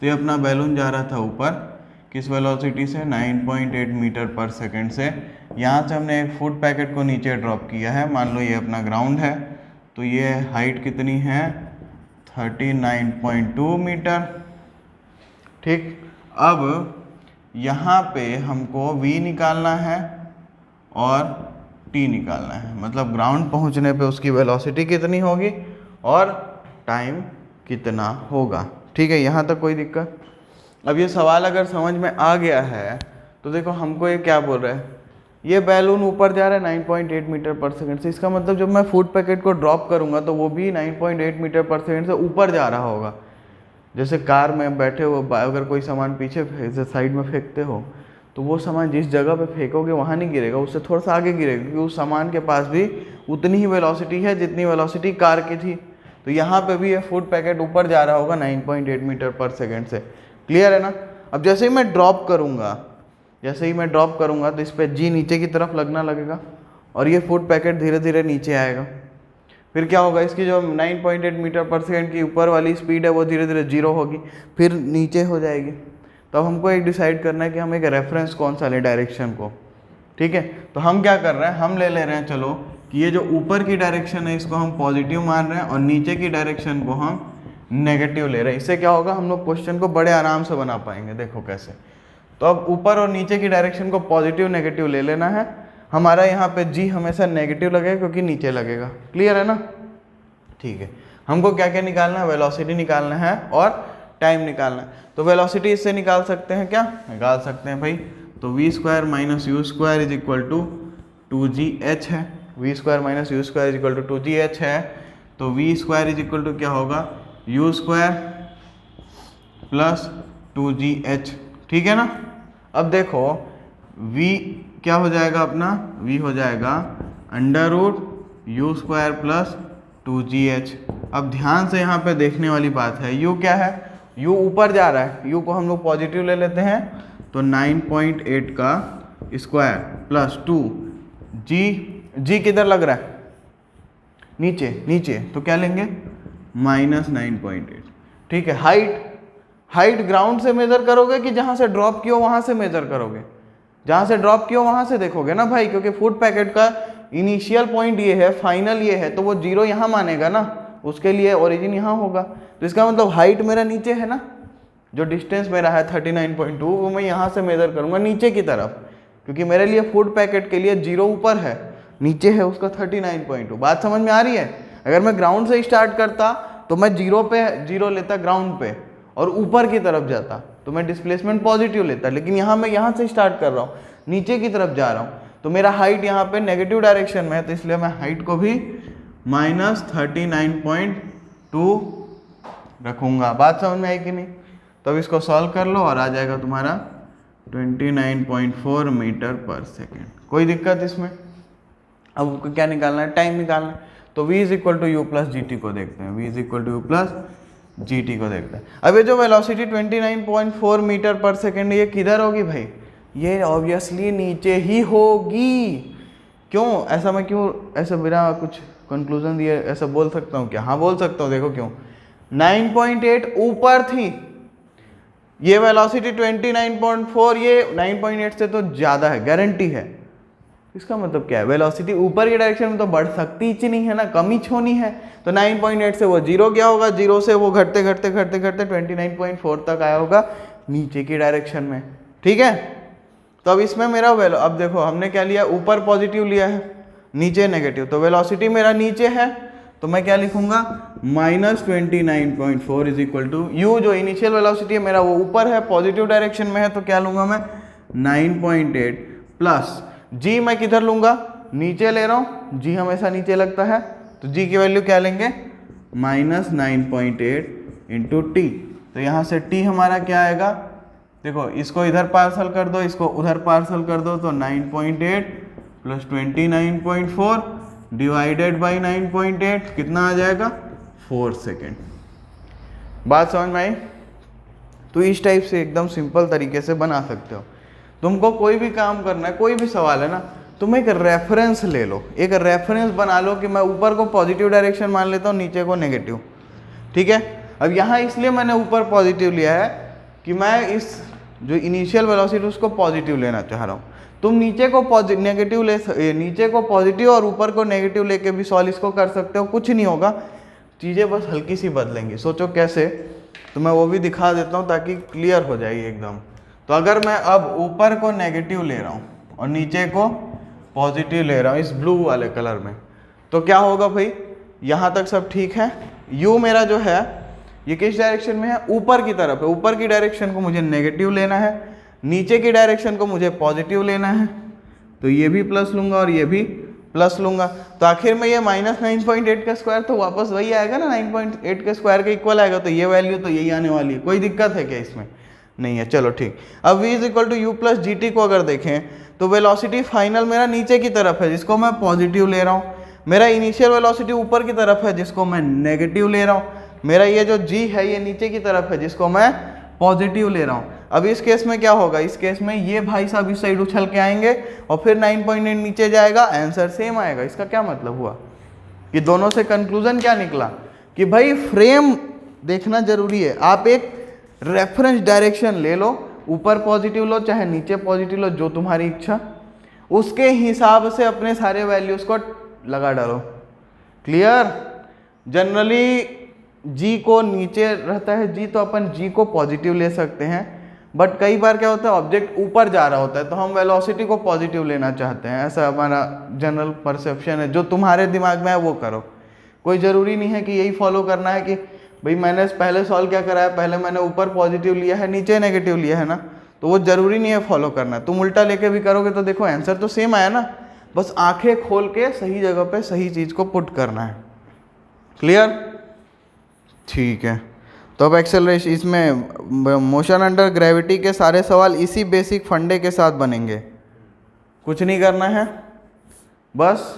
तो ये अपना बैलून जा रहा था ऊपर, किस वेलोसिटी से? 9.8 मीटर पर सेकेंड से। यहाँ से हमने एक फूड पैकेट को नीचे ड्रॉप किया है, मान लो ये अपना ग्राउंड है, तो ये हाइट कितनी है? 39.2 मीटर। ठीक, अब यहाँ पे हमको v निकालना है और t निकालना है, मतलब ग्राउंड पहुँचने पे उसकी वेलोसिटी कितनी होगी और टाइम कितना होगा। ठीक है, यहाँ तक कोई दिक्कत? अब ये सवाल अगर समझ में आ गया है तो देखो हमको ये क्या बोल रहा है, ये बैलून ऊपर जा रहा है 9.8 मीटर पर सेकंड से, इसका मतलब जब मैं फूड पैकेट को ड्रॉप करूँगा तो वो भी 9.8 मीटर पर सेकंड से ऊपर जा रहा होगा। जैसे कार में बैठे हो, अगर कोई सामान पीछे साइड में फेंकते हो तो वो सामान जिस जगह पे फेंकोगे वहाँ नहीं गिरेगा, उससे थोड़ा सा आगे गिरेगा, क्योंकि उस सामान के पास भी उतनी ही वेलोसिटी है जितनी वेलोसिटी कार की थी। तो यहाँ पे भी ये फूड पैकेट ऊपर जा रहा होगा 9.8 मीटर पर सेकंड से। क्लियर है ना? अब जैसे ही मैं ड्रॉप करूँगा तो इस पर जी नीचे की तरफ लगना लगेगा और ये फूड पैकेट धीरे धीरे नीचे आएगा। फिर क्या होगा, इसकी जो 9.8 मीटर पर सेकंड की ऊपर वाली स्पीड है वो धीरे धीरे जीरो होगी, फिर नीचे हो जाएगी। तो अब हमको एक डिसाइड करना है कि हम एक रेफरेंस कौन सा ले डायरेक्शन को। ठीक है, तो हम क्या कर रहे हैं, हम ले रहे हैं चलो कि ये जो ऊपर की डायरेक्शन है इसको हम पॉजिटिव मान रहे हैं और नीचे की डायरेक्शन को हम नेगेटिव ले रहे हैं। इससे क्या होगा, हम लोग क्वेश्चन को बड़े आराम से बना पाएंगे। देखो कैसे, तो अब ऊपर और नीचे की डायरेक्शन को पॉजिटिव नेगेटिव ले लेना है। हमारा यहाँ पे जी हमेशा नेगेटिव लगेगा क्योंकि नीचे लगेगा। क्लियर है ना? ठीक है, हमको क्या क्या निकालना है, वेलोसिटी निकालना है और टाइम निकालना है। तो वेलोसिटी इससे निकाल सकते हैं, क्या निकाल सकते हैं भाई, तो v square minus you square is equal to 2gh है। v square minus you square is equal to 2gh है, तो v square is equal to क्या होगा, u स्क्वायर प्लस 2gh। ठीक है ना? अब देखो v क्या हो जाएगा अपना, v हो जाएगा under root U square plus 2gh। अब ध्यान से यहाँ पे देखने वाली बात है, u क्या है, u ऊपर जा रहा है, u को हम लोग पॉजिटिव ले लेते हैं, तो 9.8 का स्क्वायर प्लस 2 g किधर लग रहा है, नीचे, तो क्या लेंगे माइनस 9.8। ठीक है, हाइट ग्राउंड से मेजर करोगे कि जहाँ से ड्रॉप किया वहाँ से मेजर करोगे, जहाँ से ड्रॉप किया वहाँ से देखोगे ना भाई, क्योंकि फूड पैकेट का इनिशियल पॉइंट ये है, फाइनल ये है, तो वो जीरो यहाँ मानेगा ना, उसके लिए ओरिजिन यहाँ होगा। तो इसका मतलब हाइट मेरा नीचे है ना, जो डिस्टेंस मेरा है 39.2 वो मैं यहाँ से मेजर करूँगा नीचे की तरफ, क्योंकि मेरे लिए फूड पैकेट के लिए जीरो ऊपर है, नीचे है उसका 39.2। बात समझ में आ रही है? अगर मैं ग्राउंड से स्टार्ट करता तो मैं जीरो लेता ग्राउंड पे और ऊपर की तरफ जाता तो मैं डिस्प्लेसमेंट पॉजिटिव लेता, लेकिन यहाँ मैं यहाँ से स्टार्ट कर रहा हूँ, नीचे की तरफ जा रहा हूँ, तो मेरा हाइट यहाँ पे नेगेटिव डायरेक्शन में है, तो इसलिए मैं हाइट को भी माइनस 39.2 रखूँगा। बात समझ में आई कि नहीं? तो अब इसको सॉल्व कर लो और आ जाएगा तुम्हारा 29.4 मीटर पर सेकेंड। कोई दिक्कत इसमें? अब क्या निकालना है, टाइम निकालना है। तो v is equal to you plus G T को देखते हैं, v is equal to you plus G T को देखते हैं। अब ये जो वेलोसिटी 29.4 मीटर पर सेकेंड ये किधर होगी भाई, ये ऑब्वियसली नीचे ही होगी। क्यों ऐसा, मैं क्यों ऐसा बिना कुछ कंक्लूजन दिए ऐसा बोल सकता हूँ क्या? हाँ बोल सकता हूँ। देखो क्यों, 9.8 ऊपर थी, ये वेलोसिटी 29.4, ये 9.8 से तो ज़्यादा है, गारंटी है। इसका मतलब क्या है, वेलोसिटी ऊपर की डायरेक्शन में तो बढ़ सकती ही नहीं है ना, कम ही होनी है। तो 9.8 से वो जीरो क्या होगा, जीरो से वो घटते 29.4 तक आया होगा नीचे की डायरेक्शन में। ठीक है, तो अब इसमें मेरा अब देखो हमने क्या लिया, ऊपर पॉजिटिव लिया है, नीचे नेगेटिव, तो वेलोसिटी मेरा नीचे है, तो मैं क्या लिखूंगा, minus 29.4 is equal to U, जो इनिशियल वेलोसिटी है मेरा वो ऊपर है, पॉजिटिव डायरेक्शन में है, तो क्या लूंगा मैं 9.8 प्लस जी, मैं किधर लूंगा, नीचे ले रहा हूँ, जी हमेशा नीचे लगता है, तो जी की वैल्यू क्या लेंगे, माइनस 9.8 इंटू टी। तो यहाँ से टी हमारा क्या आएगा, देखो इसको इधर पार्सल कर दो, इसको उधर पार्सल कर दो, तो 9.8 प्लस 29.4 डिवाइडेड बाई 9.8 कितना आ जाएगा, 4 सेकेंड। बात समझ में आई? तो इस टाइप से एकदम सिंपल तरीके से बना सकते हो। तुमको कोई भी काम करना है, कोई भी सवाल है ना, तुम एक रेफरेंस ले लो, एक रेफरेंस बना लो कि मैं ऊपर को पॉजिटिव डायरेक्शन मान लेता हूँ, नीचे को नेगेटिव। ठीक है, अब यहाँ इसलिए मैंने ऊपर पॉजिटिव लिया है कि मैं इस जो इनिशियल वेलोसिटी उसको पॉजिटिव लेना चाह रहा हूँ। तुम नीचे को नेगेटिव नीचे को पॉजिटिव और ऊपर को नेगेटिव लेके भी सॉल्व इसको कर सकते हो, कुछ नहीं होगा, चीज़ें बस हल्की सी बदलेंगी। सोचो कैसे, तो मैं वो भी दिखा देता हूँ ताकि क्लियर हो जाए एकदम। तो अगर मैं अब ऊपर को नेगेटिव ले रहा हूँ और नीचे को पॉजिटिव ले रहा हूँ इस ब्लू वाले कलर में, तो क्या होगा भाई, यहाँ तक सब ठीक है। यू मेरा जो है ये किस डायरेक्शन में है, ऊपर की तरफ है। ऊपर की डायरेक्शन को मुझे नेगेटिव लेना है, नीचे की डायरेक्शन को मुझे पॉजिटिव लेना है। तो ये भी प्लस लूंगा और ये भी प्लस लूंगा, तो आखिर में ये -9.8 का स्क्वायर तो वापस वही आएगा ना, 9.8 के स्क्वायर के इक्वल आएगा। तो ये वैल्यू तो यही आने वाली है। कोई दिक्कत है क्या इसमें? नहीं है। चलो ठीक। अब v = u + gt को अगर देखें तो वेलोसिटी फाइनल मेरा नीचे की तरफ है जिसको मैं पॉजिटिव ले रहा हूँ। मेरा इनिशियल वेलोसिटी ऊपर की तरफ है जिसको मैं नेगेटिव ले रहा हूँ। मेरा ये जो g है ये नीचे की तरफ है जिसको मैं पॉजिटिव ले रहा हूँ। अब इस केस में क्या होगा, इस केस में ये भाई साहब इस साइड उछल के आएंगे और फिर 9.8 नीचे जाएगा, आंसर सेम आएगा। इसका क्या मतलब हुआ कि दोनों से कंक्लूजन क्या निकला कि भाई फ्रेम देखना जरूरी है। आप एक रेफरेंस डायरेक्शन ले लो, ऊपर पॉजिटिव लो चाहे नीचे पॉजिटिव लो, जो तुम्हारी इच्छा, उसके हिसाब से अपने सारे वैल्यूज को लगा डालो। क्लियर? जनरली जी को नीचे रहता है जी, तो अपन जी को पॉजिटिव ले सकते हैं, बट कई बार क्या होता है ऑब्जेक्ट ऊपर जा रहा होता है तो हम वेलोसिटी को पॉजिटिव लेना चाहते हैं। ऐसा हमारा जनरल परसेप्शन है। जो तुम्हारे दिमाग में है वो करो, कोई ज़रूरी नहीं है कि यही फॉलो करना है कि भाई मैंने पहले सॉल्व क्या करा है, पहले मैंने ऊपर पॉजिटिव लिया है नीचे नेगेटिव लिया है ना, तो वो ज़रूरी नहीं है फॉलो करना। तुम उल्टा लेके भी करोगे तो देखो आंसर तो सेम आया ना, बस आंखें खोल के सही जगह पे सही चीज़ को पुट करना है। क्लियर? ठीक है। तो अब एक्सेलरेशन, इसमें मोशन अंडर ग्रेविटी के सारे सवाल इसी बेसिक फंडे के साथ बनेंगे। कुछ नहीं करना है, बस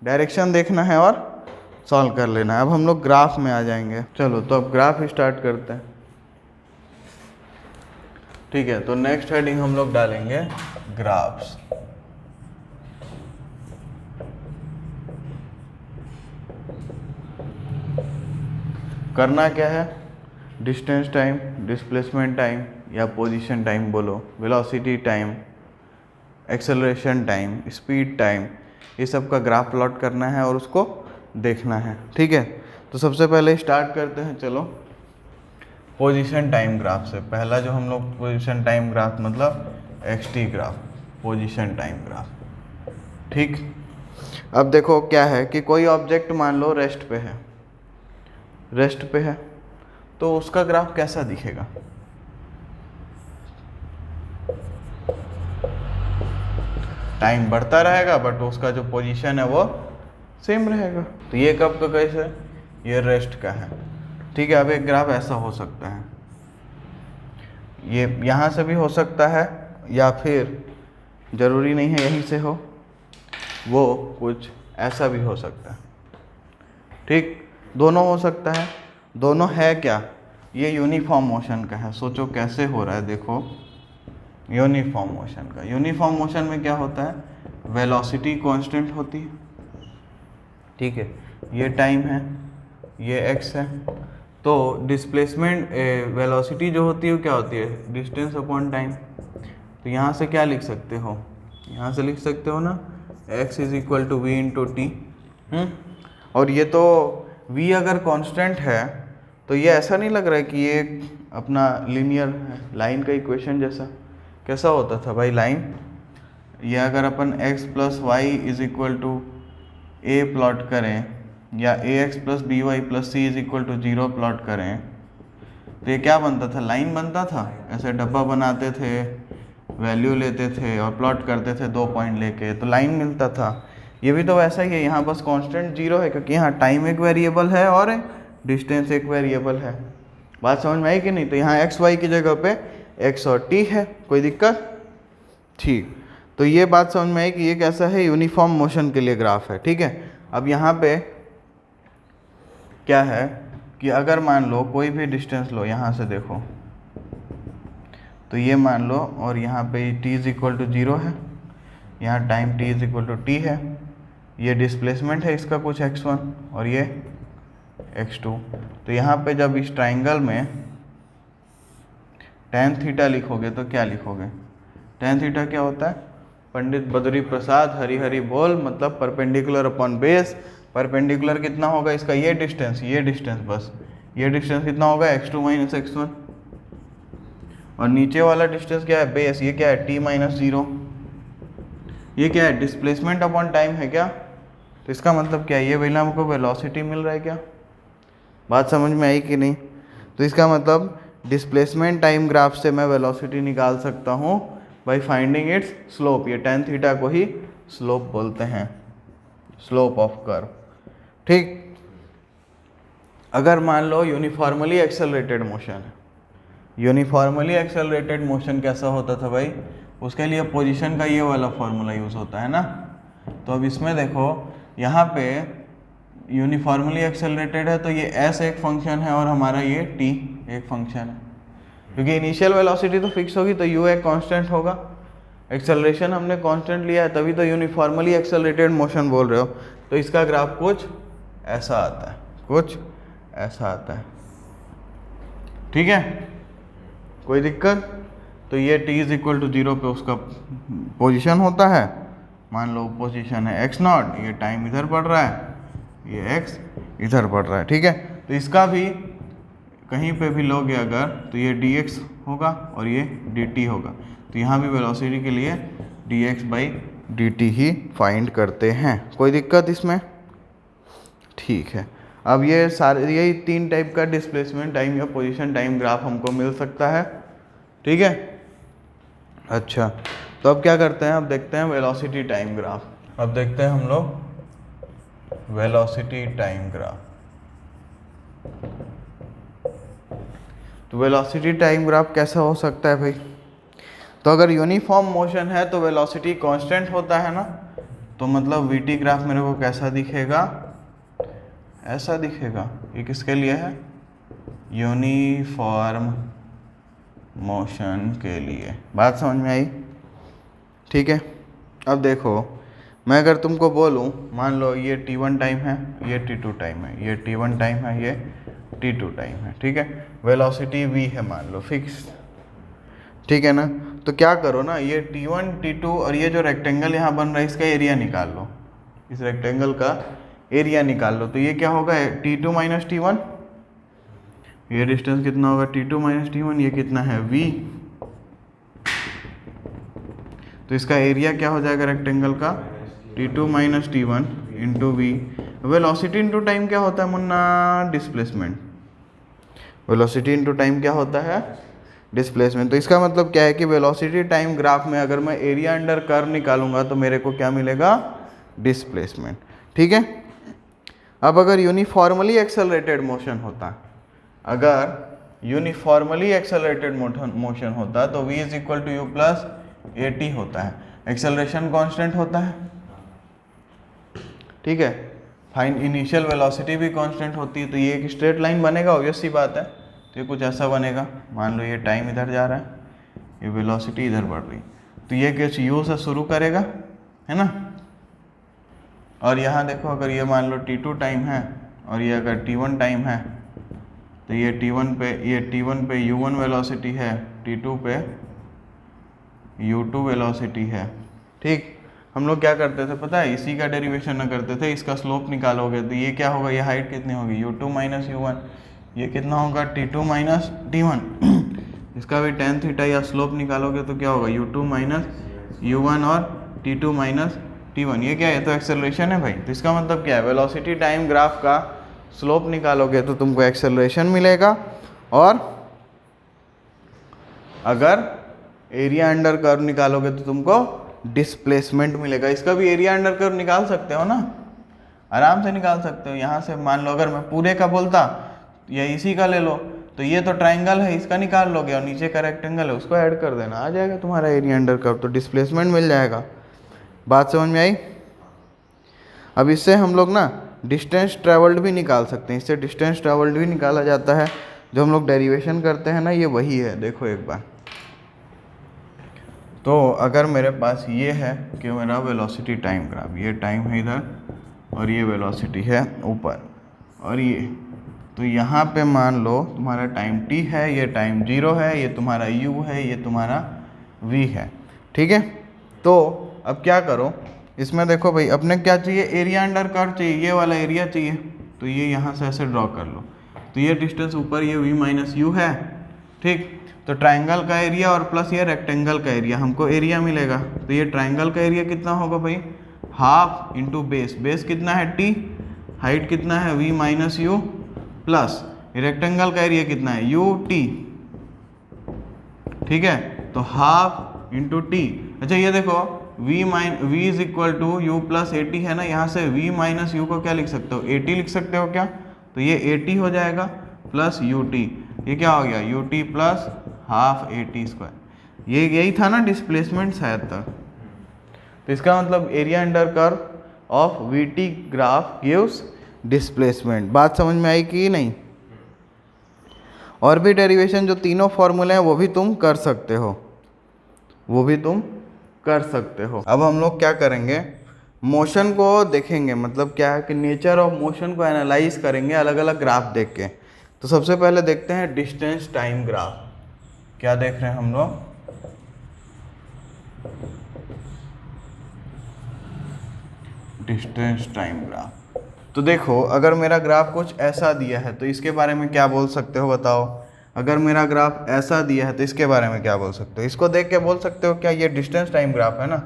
डायरेक्शन देखना है और सॉल्व कर लेना है। अब हम लोग ग्राफ में आ जाएंगे। चलो तो अब ग्राफ स्टार्ट करते हैं। ठीक है, तो नेक्स्ट हेडिंग हम लोग डालेंगे ग्राफ्स। करना क्या है, डिस्टेंस टाइम, डिस्प्लेसमेंट टाइम या पोजीशन टाइम बोलो, velocity time, acceleration time, speed time, ये सब का ग्राफ प्लॉट करना है और उसको देखना है। ठीक है, तो सबसे पहले स्टार्ट करते हैं। चलो पोजीशन टाइम ग्राफ से। पहला जो हम लोग पोजीशन टाइम ग्राफ मतलब xt graph, position time graph. ठीक, अब देखो क्या है कि कोई ऑब्जेक्ट मान लो रेस्ट पे है, रेस्ट पे है, तो उसका ग्राफ कैसा दिखेगा? टाइम बढ़ता रहेगा बट उसका जो पोजीशन है वो सेम रहेगा। तो ये कब का कैसे, ये रेस्ट का है। ठीक है, अब एक ग्राफ ऐसा हो सकता है, ये यहाँ से भी हो सकता है या फिर ज़रूरी नहीं है यहीं से हो, वो कुछ ऐसा भी हो सकता है। ठीक, दोनों हो सकता है। दोनों है क्या, ये यूनिफॉर्म मोशन का है। सोचो कैसे हो रहा है, देखो यूनिफॉर्म मोशन का। यूनिफॉर्म मोशन में क्या होता है, वेलोसिटी कांस्टेंट होती है। ठीक है, ये टाइम है, ये x है। तो डिस्प्लेसमेंट वेलोसिटी जो होती है वो क्या होती है, डिस्टेंस अपॉन टाइम। तो यहाँ से क्या लिख सकते हो, यहाँ से लिख सकते हो ना x = v × t। और ये तो v अगर कांस्टेंट है तो ये ऐसा नहीं लग रहा है कि ये अपना लीनियर है, लाइन का इक्वेशन जैसा। कैसा होता था भाई लाइन, ये अगर अपन x + y = a प्लॉट करें या ax + by + c = 0 प्लॉट करें तो ये क्या बनता था, लाइन बनता था। ऐसे डब्बा बनाते थे, वैल्यू लेते थे और प्लॉट करते थे 2 पॉइंट लेके, तो लाइन मिलता था। ये भी तो वैसा ही है, यहाँ बस कांस्टेंट 0 है क्योंकि यहाँ टाइम एक वेरिएबल है और डिस्टेंस एक वेरिएबल है। बात समझ में आई कि नहीं? तो यहाँ एक्स वाई की जगह पे x और t है, कोई दिक्कत? ठीक, तो ये बात समझ में आई कि ये कैसा है, यूनिफॉर्म मोशन के लिए ग्राफ है। ठीक है, अब यहाँ पे क्या है कि अगर मान लो कोई भी डिस्टेंस लो, यहाँ से देखो तो ये मान लो, और यहाँ पे t = 0 है, यहाँ टाइम t = t है, ये डिस्प्लेसमेंट है इसका कुछ x1 और ये x2। तो यहाँ पे जब इस ट्राइंगल में tan थीटा लिखोगे तो क्या लिखोगे, tan थीटा क्या होता है, पंडित बद्री प्रसाद हरी हरी बोल, मतलब परपेंडिकुलर अपॉन बेस। परपेंडिकुलर कितना होगा इसका, ये डिस्टेंस बस, ये डिस्टेंस कितना होगा x2 माइनस x1, और नीचे वाला डिस्टेंस क्या है बेस, ये क्या है t माइनस 0, ये क्या है डिस्प्लेसमेंट अपॉन टाइम है क्या। तो इसका मतलब क्या है, ये पहले हमको वेलोसिटी मिल रहा है क्या, बात समझ में आई कि नहीं। तो इसका मतलब डिस्प्लेसमेंट टाइम ग्राफ से मैं वेलोसिटी निकाल सकता हूँ बाय फाइंडिंग इट्स स्लोप। ये tan थीटा को ही स्लोप बोलते हैं, स्लोप ऑफ कर्व। ठीक, अगर मान लो यूनिफॉर्मली एक्सेलरेटेड मोशन है, यूनिफॉर्मली एक्सेलरेटेड मोशन कैसा होता था भाई, उसके लिए पोजीशन का ये वाला फॉर्मूला यूज़ होता है ना। तो अब इसमें देखो यहाँ पे यूनिफॉर्मली एक्सेलरेटेड है तो ये s एक फंक्शन है और हमारा ये t एक फंक्शन है, क्योंकि इनिशियल वेलोसिटी तो फिक्स होगी तो u एक कांस्टेंट होगा, एक्सेलरेशन हमने कांस्टेंट लिया है तभी तो यूनिफॉर्मली एक्सेलरेटेड मोशन बोल रहे हो। तो इसका ग्राफ कुछ ऐसा आता है, कुछ ऐसा आता है, ठीक है, कोई दिक्कत। तो ये t इज इक्वल टू 0 पे उसका पोजीशन होता है, मान लो पोजीशन है x0, ये टाइम इधर पड़ रहा है, ये x इधर पड़ रहा है, ठीक है। तो इसका भी कहीं पे भी लोगे अगर तो ये dx होगा और ये dt होगा, तो यहाँ भी वेलोसिटी के लिए dx by dt he find करते हैं, कोई दिक्कत इसमें, ठीक है। अब ये सारे यही 3 टाइप का डिस्प्लेसमेंट टाइम या पोजीशन टाइम ग्राफ हमको मिल सकता है, ठीक है। अच्छा, तो अब क्या करते हैं, अब देखते हैं वेलोसिटी टाइम ग्राफ। अब देखते हैं हम लोग वेलोसिटी टाइम ग्राफ। तो वेलोसिटी टाइम ग्राफ कैसा हो सकता है भाई, तो अगर यूनिफॉर्म मोशन है तो वेलोसिटी कांस्टेंट होता है ना, तो मतलब वीटी ग्राफ मेरे को कैसा दिखेगा, ऐसा दिखेगा। ये किसके लिए है, यूनिफॉर्म मोशन के लिए, बात समझ में आई, ठीक है। अब देखो मैं अगर तुमको बोलूं, मान लो ये t1 टाइम है, ये t2 टाइम है, ये t1 टाइम है, ये t2 टाइम है, ठीक है। वेलोसिटी v है मान लो फिक्स, ठीक है ना। तो क्या करो ना, ये t1 t2 और ये जो रेक्टेंगल यहाँ बन रहा है इसका एरिया निकाल लो, इस रेक्टेंगल का एरिया निकाल लो। तो ये क्या होगा t2 माइनस t1, ये डिस्टेंस कितना होगा t2 माइनस t1, ये कितना है v, तो इसका एरिया क्या हो जाएगा रेक्टेंगल का t2 minus t1 into V. Velocity into time क्या होता है मुन्ना, डिस्प्लेसमेंट। वेलोसिटी इंटू टाइम क्या होता है, डिस्प्लेसमेंट। तो इसका मतलब क्या है कि वेलोसिटी टाइम ग्राफ में अगर मैं एरिया अंडर कर्व निकालूंगा तो मेरे को क्या मिलेगा, डिस्प्लेसमेंट, ठीक है। अब अगर यूनिफॉर्मली एक्सेलरेटेड मोशन होता, अगर यूनिफॉर्मली एक्सेलरेटेड मोशन होता तो v is equal to you plus A T होता है, एक्सेलरेशन कांस्टेंट होता है, ठीक है। फाइन इनिशियल वेलोसिटी भी कांस्टेंट होती है, तो ये एक स्ट्रेट लाइन बनेगा, ऑब्वियस सी बात है। तो ये कुछ ऐसा बनेगा, मान लो ये टाइम इधर जा रहा है, ये वेलोसिटी इधर बढ़ रही, तो ये कुछ u से शुरू करेगा, है ना। और यहाँ देखो अगर ये मान लो t2 टाइम है और ये अगर t1 टाइम है, तो ये t1 पे u1 वेलोसिटी है, t2 पे u2 वेलोसिटी है, ठीक। हम लोग क्या करते थे पता है, इसी का डेरिवेशन न करते थे, इसका स्लोप निकालोगे तो ये क्या होगा, ये हाइट कितनी होगी u2 माइनस u1, ये कितना होगा t2 माइनस t1 इसका भी tan थीटा या स्लोप निकालोगे तो क्या होगा u2 माइनस u1 और t2 माइनस t1, ये क्या है, तो एक्सेलरेशन है भाई। तो इसका मतलब क्या है, वेलोसिटी टाइम ग्राफ का स्लोप निकालोगे तो तुमको एक्सेलरेशन मिलेगा, और अगर एरिया अंडर कर्व निकालोगे तो तुमको डिस्प्लेसमेंट मिलेगा। इसका भी एरिया अंडर कर्व निकाल सकते हो ना, आराम से निकाल सकते हो। यहाँ से मान लो अगर मैं पूरे का बोलता या इसी का ले लो, तो ये तो ट्राइंगल है, इसका निकाल लोगे, और नीचे का रेक्टेंगल है उसको ऐड कर देना, आ जाएगा तुम्हारा एरिया अंडर कर्व, तो डिस्प्लेसमेंट मिल जाएगा। बात समझ में आई। अब इससे हम लोग ना डिस्टेंस ट्रेवल्ड भी निकाल सकते हैं, इससे डिस्टेंस ट्रेवल्ड भी निकाला जाता है। जो हम लोग डेरिवेशन करते हैं ना, ये वही है, देखो एक बार। तो अगर मेरे पास ये है कि मेरा वेलोसिटी टाइम ग्राफ, ये टाइम है इधर और ये वेलोसिटी है ऊपर, और ये तो यहाँ पे मान लो तुम्हारा टाइम t है, ये टाइम 0 है, ये तुम्हारा u है, ये तुम्हारा v है, ठीक है। तो अब क्या करो, इसमें देखो भाई अपने क्या चाहिए, एरिया अंडर कर्व चाहिए, ये वाला एरिया चाहिए, तो ये यहाँ से ऐसे ड्रॉ कर लो। तो ये डिस्टेंस ऊपर ये v माइनस यू है, ठीक। तो ट्राइंगल का एरिया और प्लस ये रेक्टेंगल का एरिया, हमको एरिया मिलेगा। तो ये ट्राइंगल का एरिया कितना होगा भाई, हाफ इंटू बेस, बेस कितना है t, हाइट कितना है v minus you, plus rectangle का एरिया कितना है यू टी, ठीक है। तो हाफ इंटू टी। अच्छा ये देखो v is equal to you plus A T है ना, यहाँ से v माइनस यू को क्या लिख सकते हो, ए टी लिख सकते हो क्या, तो ये ए टी हो जाएगा प्लस यू टी, ये क्या हो गया you t plus half a t square. ये यही था ना डिस्प्लेसमेंट शायद तक। तो इसका मतलब area under curve of we T graph gives displacement. बात समझ में आई कि नहीं। और भी डेरिवेशन जो तीनों फॉर्मूले हैं वो भी तुम कर सकते हो, वो भी तुम कर सकते हो। अब हम लोग क्या करेंगे, मोशन को देखेंगे, मतलब क्या है कि नेचर ऑफ मोशन को एनालाइज करेंगे अलग अलग ग्राफ देख के। तो सबसे पहले देखते हैं डिस्टेंस टाइम ग्राफ। क्या देख रहे हैं हम लोग, डिस्टेंस टाइम ग्राफ। तो देखो अगर मेरा ग्राफ कुछ ऐसा दिया है तो इसके बारे में क्या बोल सकते हो बताओ। अगर मेरा ग्राफ ऐसा दिया है तो इसके बारे में क्या बोल सकते हो, इसको देख के बोल सकते हो क्या ये डिस्टेंस टाइम ग्राफ है ना,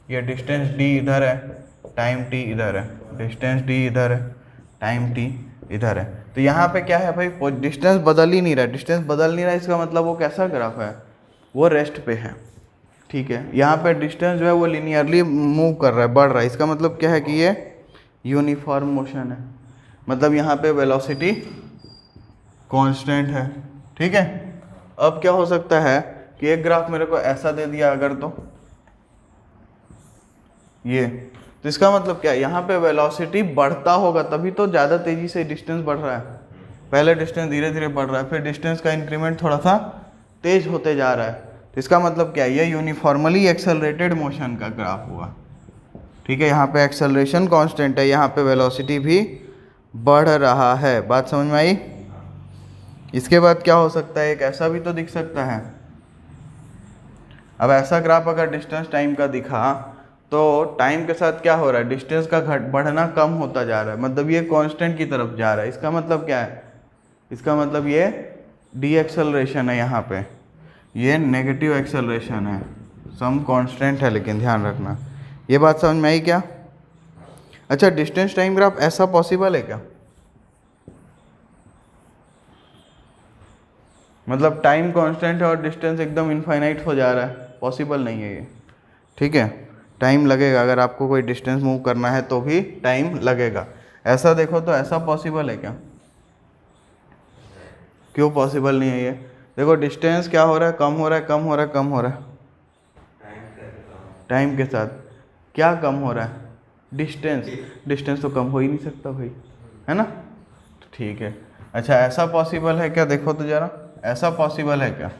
ये डिस्टेंस d इधर है, टाइम t इधर है, डिस्टेंस d इधर है, टाइम t इधर है। तो यहाँ पे क्या है भाई, डिस्टेंस बदल ही नहीं रहा, डिस्टेंस बदल नहीं रहा, इसका मतलब वो कैसा ग्राफ है, वो रेस्ट पे है, ठीक है। यहाँ पे डिस्टेंस जो है वो लिनियरली मूव कर रहा है, बढ़ रहा है, इसका मतलब क्या है कि ये यूनिफॉर्म मोशन है, मतलब यहाँ पे वेलोसिटी कांस्टेंट है, ठीक है। अब क्या हो सकता है कि एक ग्राफ मेरे को ऐसा दे दिया अगर, तो ये, तो इसका मतलब क्या है, यहाँ पे वेलोसिटी बढ़ता होगा तभी तो ज़्यादा तेजी से डिस्टेंस बढ़ रहा है। पहले डिस्टेंस धीरे धीरे बढ़ रहा है, फिर डिस्टेंस का इंक्रीमेंट थोड़ा सा तेज होते जा रहा है। तो इसका मतलब क्या है, ये यूनिफॉर्मली एक्सेलरेटेड मोशन का ग्राफ हुआ, ठीक है। यहाँ पे एक्सेलरेशन कांस्टेंट है, यहाँ पे वेलोसिटी भी बढ़ रहा है। बात समझ में आई। इसके बाद क्या हो सकता है, एक ऐसा भी तो दिख सकता है। अब ऐसा ग्राफ अगर डिस्टेंस टाइम का दिखा तो टाइम के साथ क्या हो रहा है, डिस्टेंस का बढ़ना कम होता जा रहा है, मतलब ये कांस्टेंट की तरफ जा रहा है। इसका मतलब क्या है, इसका मतलब ये डी एक्सेलरेशन है, यहाँ पे ये नेगेटिव एक्सेलरेशन है, सम कांस्टेंट है, लेकिन ध्यान रखना। ये बात समझ में आई क्या। अच्छा डिस्टेंस टाइम ग्राफ ऐसा पॉसिबल है क्या, मतलब टाइम कांस्टेंट है और डिस्टेंस एकदम इनफाइनाइट हो जा रहा है, पॉसिबल नहीं है ये, ठीक है। टाइम लगेगा, अगर आपको कोई डिस्टेंस मूव करना है तो भी टाइम लगेगा। ऐसा देखो तो ऐसा पॉसिबल है क्या, क्यों पॉसिबल नहीं है ये। देखो डिस्टेंस क्या हो रहा है, कम हो रहा है, कम हो रहा है, कम हो रहा है, टाइम के साथ क्या कम हो रहा है, डिस्टेंस। डिस्टेंस तो कम हो ही नहीं सकता भाई, है ना, तो ठीक है। अच्छा ऐसा पॉसिबल है क्या, देखो तो ज़रा, ऐसा पॉसिबल है क्या,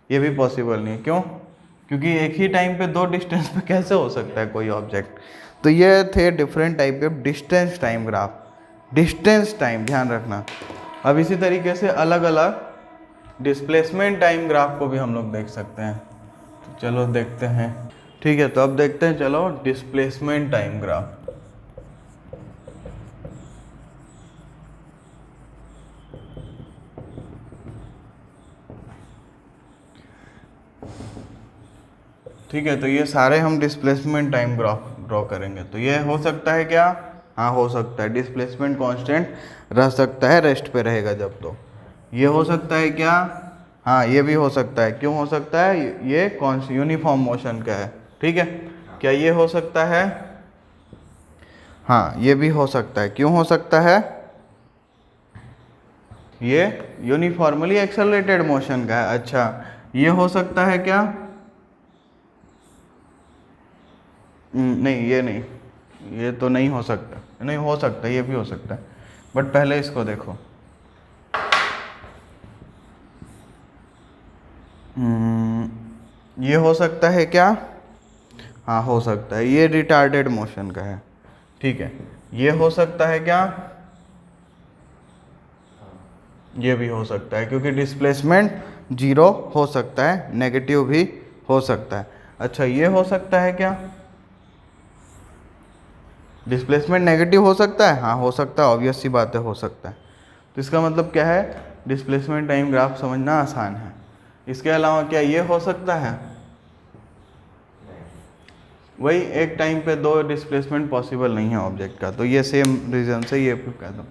ये भी पॉसिबल नहीं है। क्यों, क्योंकि एक ही टाइम पे दो डिस्टेंस पे कैसे हो सकता है कोई ऑब्जेक्ट। तो ये थे डिफरेंट टाइप के distance time graph, distance time, ध्यान रखना। अब इसी तरीके से अलग अलग डिस्प्लेसमेंट टाइम ग्राफ को भी हम लोग देख सकते हैं। तो चलो देखते हैं, ठीक है। तो अब देखते हैं, चलो डिस्प्लेसमेंट टाइम ग्राफ। ठीक है, तो ये सारे हम डिस्प्लेसमेंट टाइम ग्राफ ड्रॉ करेंगे। तो ये हो सकता है क्या, हाँ हो सकता है, डिस्प्लेसमेंट कांस्टेंट रह सकता है, रेस्ट पे रहेगा जब। तो ये हो सकता है क्या, हाँ ये भी हो सकता है। क्यों हो सकता है, ये यूनिफॉर्म मोशन का है, ठीक है। क्या ये हो सकता है, हाँ ये भी हो सकता है। क्यों हो सकता है, ये यूनिफॉर्मली एक्सेलरेटेड मोशन का है। अच्छा ये हो सकता है क्या, नहीं ये नहीं, ये तो नहीं हो सकता, नहीं हो सकता, ये भी हो सकता है, बट पहले इसको देखो। ये हो सकता है क्या, हाँ हो सकता है, ये रिटार्डेड मोशन का है, ठीक है। ये हो सकता है क्या, ये भी हो सकता है, क्योंकि डिस्प्लेसमेंट जीरो हो सकता है, नेगेटिव भी हो सकता है। अच्छा ये हो सकता है क्या, डिस्प्लेसमेंट नेगेटिव हो सकता है, हाँ हो सकता है, ऑब्वियस सी बात है, हो सकता है। तो इसका मतलब क्या है, डिस्प्लेसमेंट टाइम ग्राफ समझना आसान है। इसके अलावा क्या ये हो सकता है, वही एक टाइम पे दो डिस्प्लेसमेंट पॉसिबल नहीं है ऑब्जेक्ट का, तो ये सेम रीजन से ये कह दूँ।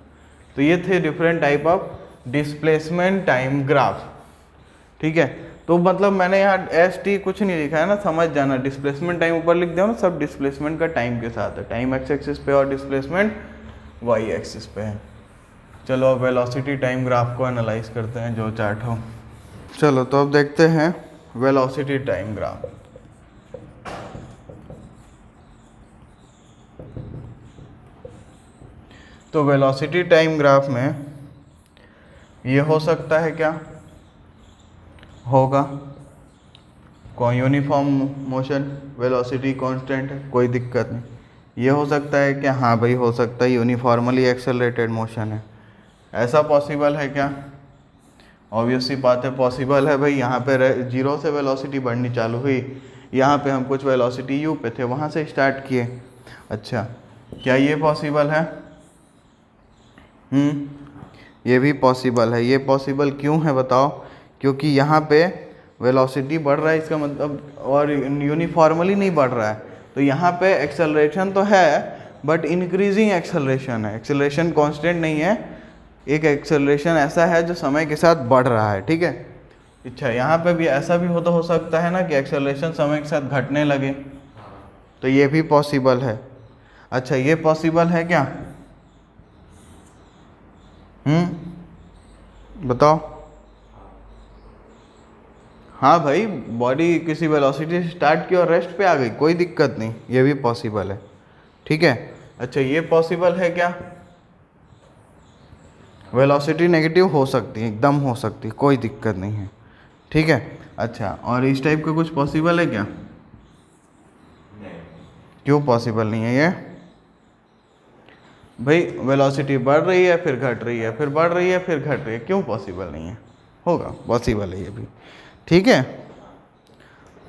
तो ये थे different type of displacement time graph, ठीक है। तो मतलब मैंने यहाँ एस टी कुछ नहीं लिखा है ना, समझ जाना, डिस्प्लेसमेंट टाइम ऊपर लिख दिया ना, सब डिस्प्लेसमेंट का टाइम के साथ है, टाइम एक्स एक्सिस पे और डिस्प्लेसमेंट वाई एक्सिस पे है। चलो अब वेलोसिटी टाइम ग्राफ को एनालाइज करते हैं, जो चार्ट हो। चलो तो अब देखते हैं वेलोसिटी टाइम ग्राफ। तो वेलोसिटी टाइम ग्राफ में ये हो सकता है, क्या होगा, कोई यूनिफॉर्म मोशन, वेलोसिटी कांस्टेंट है, कोई दिक्कत नहीं। ये हो सकता है क्या, हाँ भाई हो सकता है यूनिफॉर्मली एक्सेलरेटेड मोशन है, ऐसा पॉसिबल है क्या, ऑब्वियस सी बात है पॉसिबल है भाई। यहाँ पे जीरो से वेलोसिटी बढ़नी चालू हुई, यहाँ पे हम कुछ वेलोसिटी यू पे थे, वहाँ से स्टार्ट किए। अच्छा, क्या ये पॉसिबल है? ये भी पॉसिबल है। ये पॉसिबल क्यों है बताओ? क्योंकि यहाँ पे वेलोसिटी बढ़ रहा है, इसका मतलब, और यूनिफॉर्मली नहीं बढ़ रहा है, तो यहाँ पे एक्सेलरेशन तो है बट इंक्रीजिंग एक्सेलरेशन है, एक्सेलरेशन कांस्टेंट नहीं है, एक एक्सेलरेशन ऐसा है जो समय के साथ बढ़ रहा है, ठीक है। अच्छा, यहाँ पे भी ऐसा भी हो सकता है ना कि एक्सेलरेशन समय के साथ घटने लगे, तो ये भी पॉसिबल है। अच्छा, ये पॉसिबल है क्या? बताओ। हाँ भाई, बॉडी किसी वेलोसिटी से स्टार्ट की और रेस्ट पे आ गई, कोई दिक्कत नहीं, ये भी पॉसिबल है, ठीक है। अच्छा, ये पॉसिबल है क्या? वेलोसिटी नेगेटिव हो सकती है, एकदम हो सकती है, कोई दिक्कत नहीं है, ठीक है। अच्छा, और इस टाइप का कुछ पॉसिबल है क्या? नहीं। क्यों पॉसिबल नहीं है ये? भाई वेलोसिटी बढ़ रही है फिर घट रही है, फिर बढ़ रही है फिर घट रही है, क्यों पॉसिबल नहीं है? होगा, पॉसिबल है ये भी, ठीक है।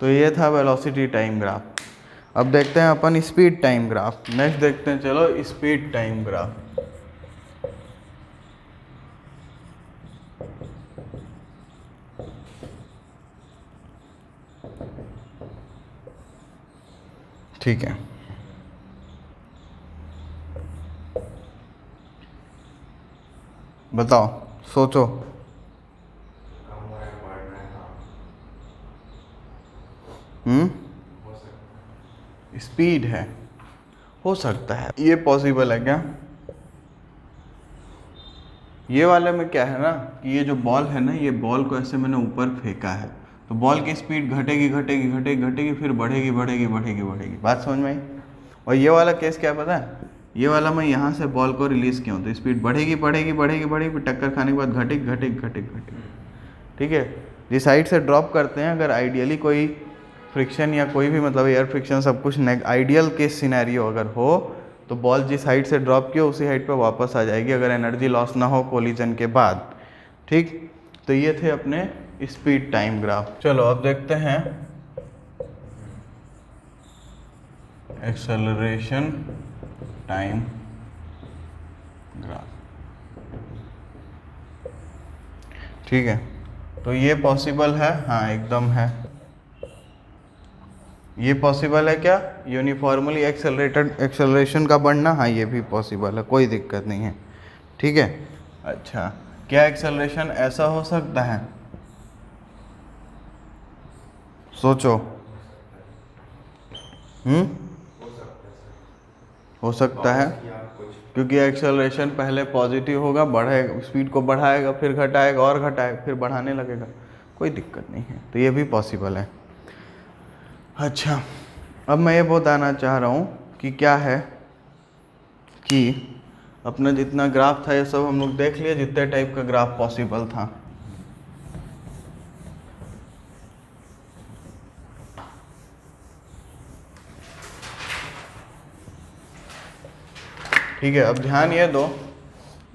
तो ये था वेलोसिटी टाइम ग्राफ। अब देखते हैं अपन स्पीड टाइम ग्राफ। नेक्स्ट देखते हैं, चलो स्पीड टाइम ग्राफ। ठीक है, बताओ, सोचो। स्पीड है, हो सकता है, ये पॉसिबल है क्या? ये वाले में क्या है ना कि ये जो बॉल है ना, ये बॉल को ऐसे मैंने ऊपर फेंका है, तो बॉल की स्पीड घटेगी घटेगी घटेगी घटेगी, फिर बढ़ेगी बढ़ेगी बढ़ेगी बढ़ेगी, बात समझ में आई। और ये वाला केस क्या पता है, ये वाला मैं यहाँ से बॉल को रिलीज़ किया हूँ, तो स्पीड बढ़ेगी बढ़ेगी बढ़ेगी बढ़ेगी, फिर टक्कर खाने के बाद घटेगी घटेगी घटेगी घटेगी, ठीक है। जिस साइड से ड्रॉप करते हैं, अगर आइडियली कोई फ्रिक्शन या कोई भी मतलब एयर फ्रिक्शन सब कुछ आइडियल केस सिनेरियो अगर हो, तो बॉल जिस हाइट से ड्रॉप किया उसी हाइट पे वापस आ जाएगी, अगर एनर्जी लॉस ना हो कोलिजन के बाद, ठीक। तो ये थे अपने स्पीड टाइम ग्राफ। चलो अब देखते हैं एक्सेलरेशन टाइम ग्राफ, ठीक है। तो ये पॉसिबल है, हाँ एकदम है। ये पॉसिबल है क्या? यूनिफॉर्मली एक्सेलरेशन का बढ़ना, हाँ ये भी पॉसिबल है, कोई दिक्कत नहीं है, ठीक है। अच्छा, क्या एक्सेलरेशन ऐसा हो सकता है? सोचो। हो सकता है, क्योंकि एक्सेलरेशन पहले पॉजिटिव होगा, बढ़ेगा, स्पीड को बढ़ाएगा, फिर घटाएगा और घटाएगा, फिर बढ़ाने लगेगा, कोई दिक्कत नहीं है, तो ये भी पॉसिबल है। अच्छा, अब मैं ये बताना चाह रहा हूँ कि क्या है कि अपना जितना ग्राफ था ये सब हम लोग देख लिए, जितने टाइप का ग्राफ पॉसिबल था। ठीक है, अब ध्यान ये दो,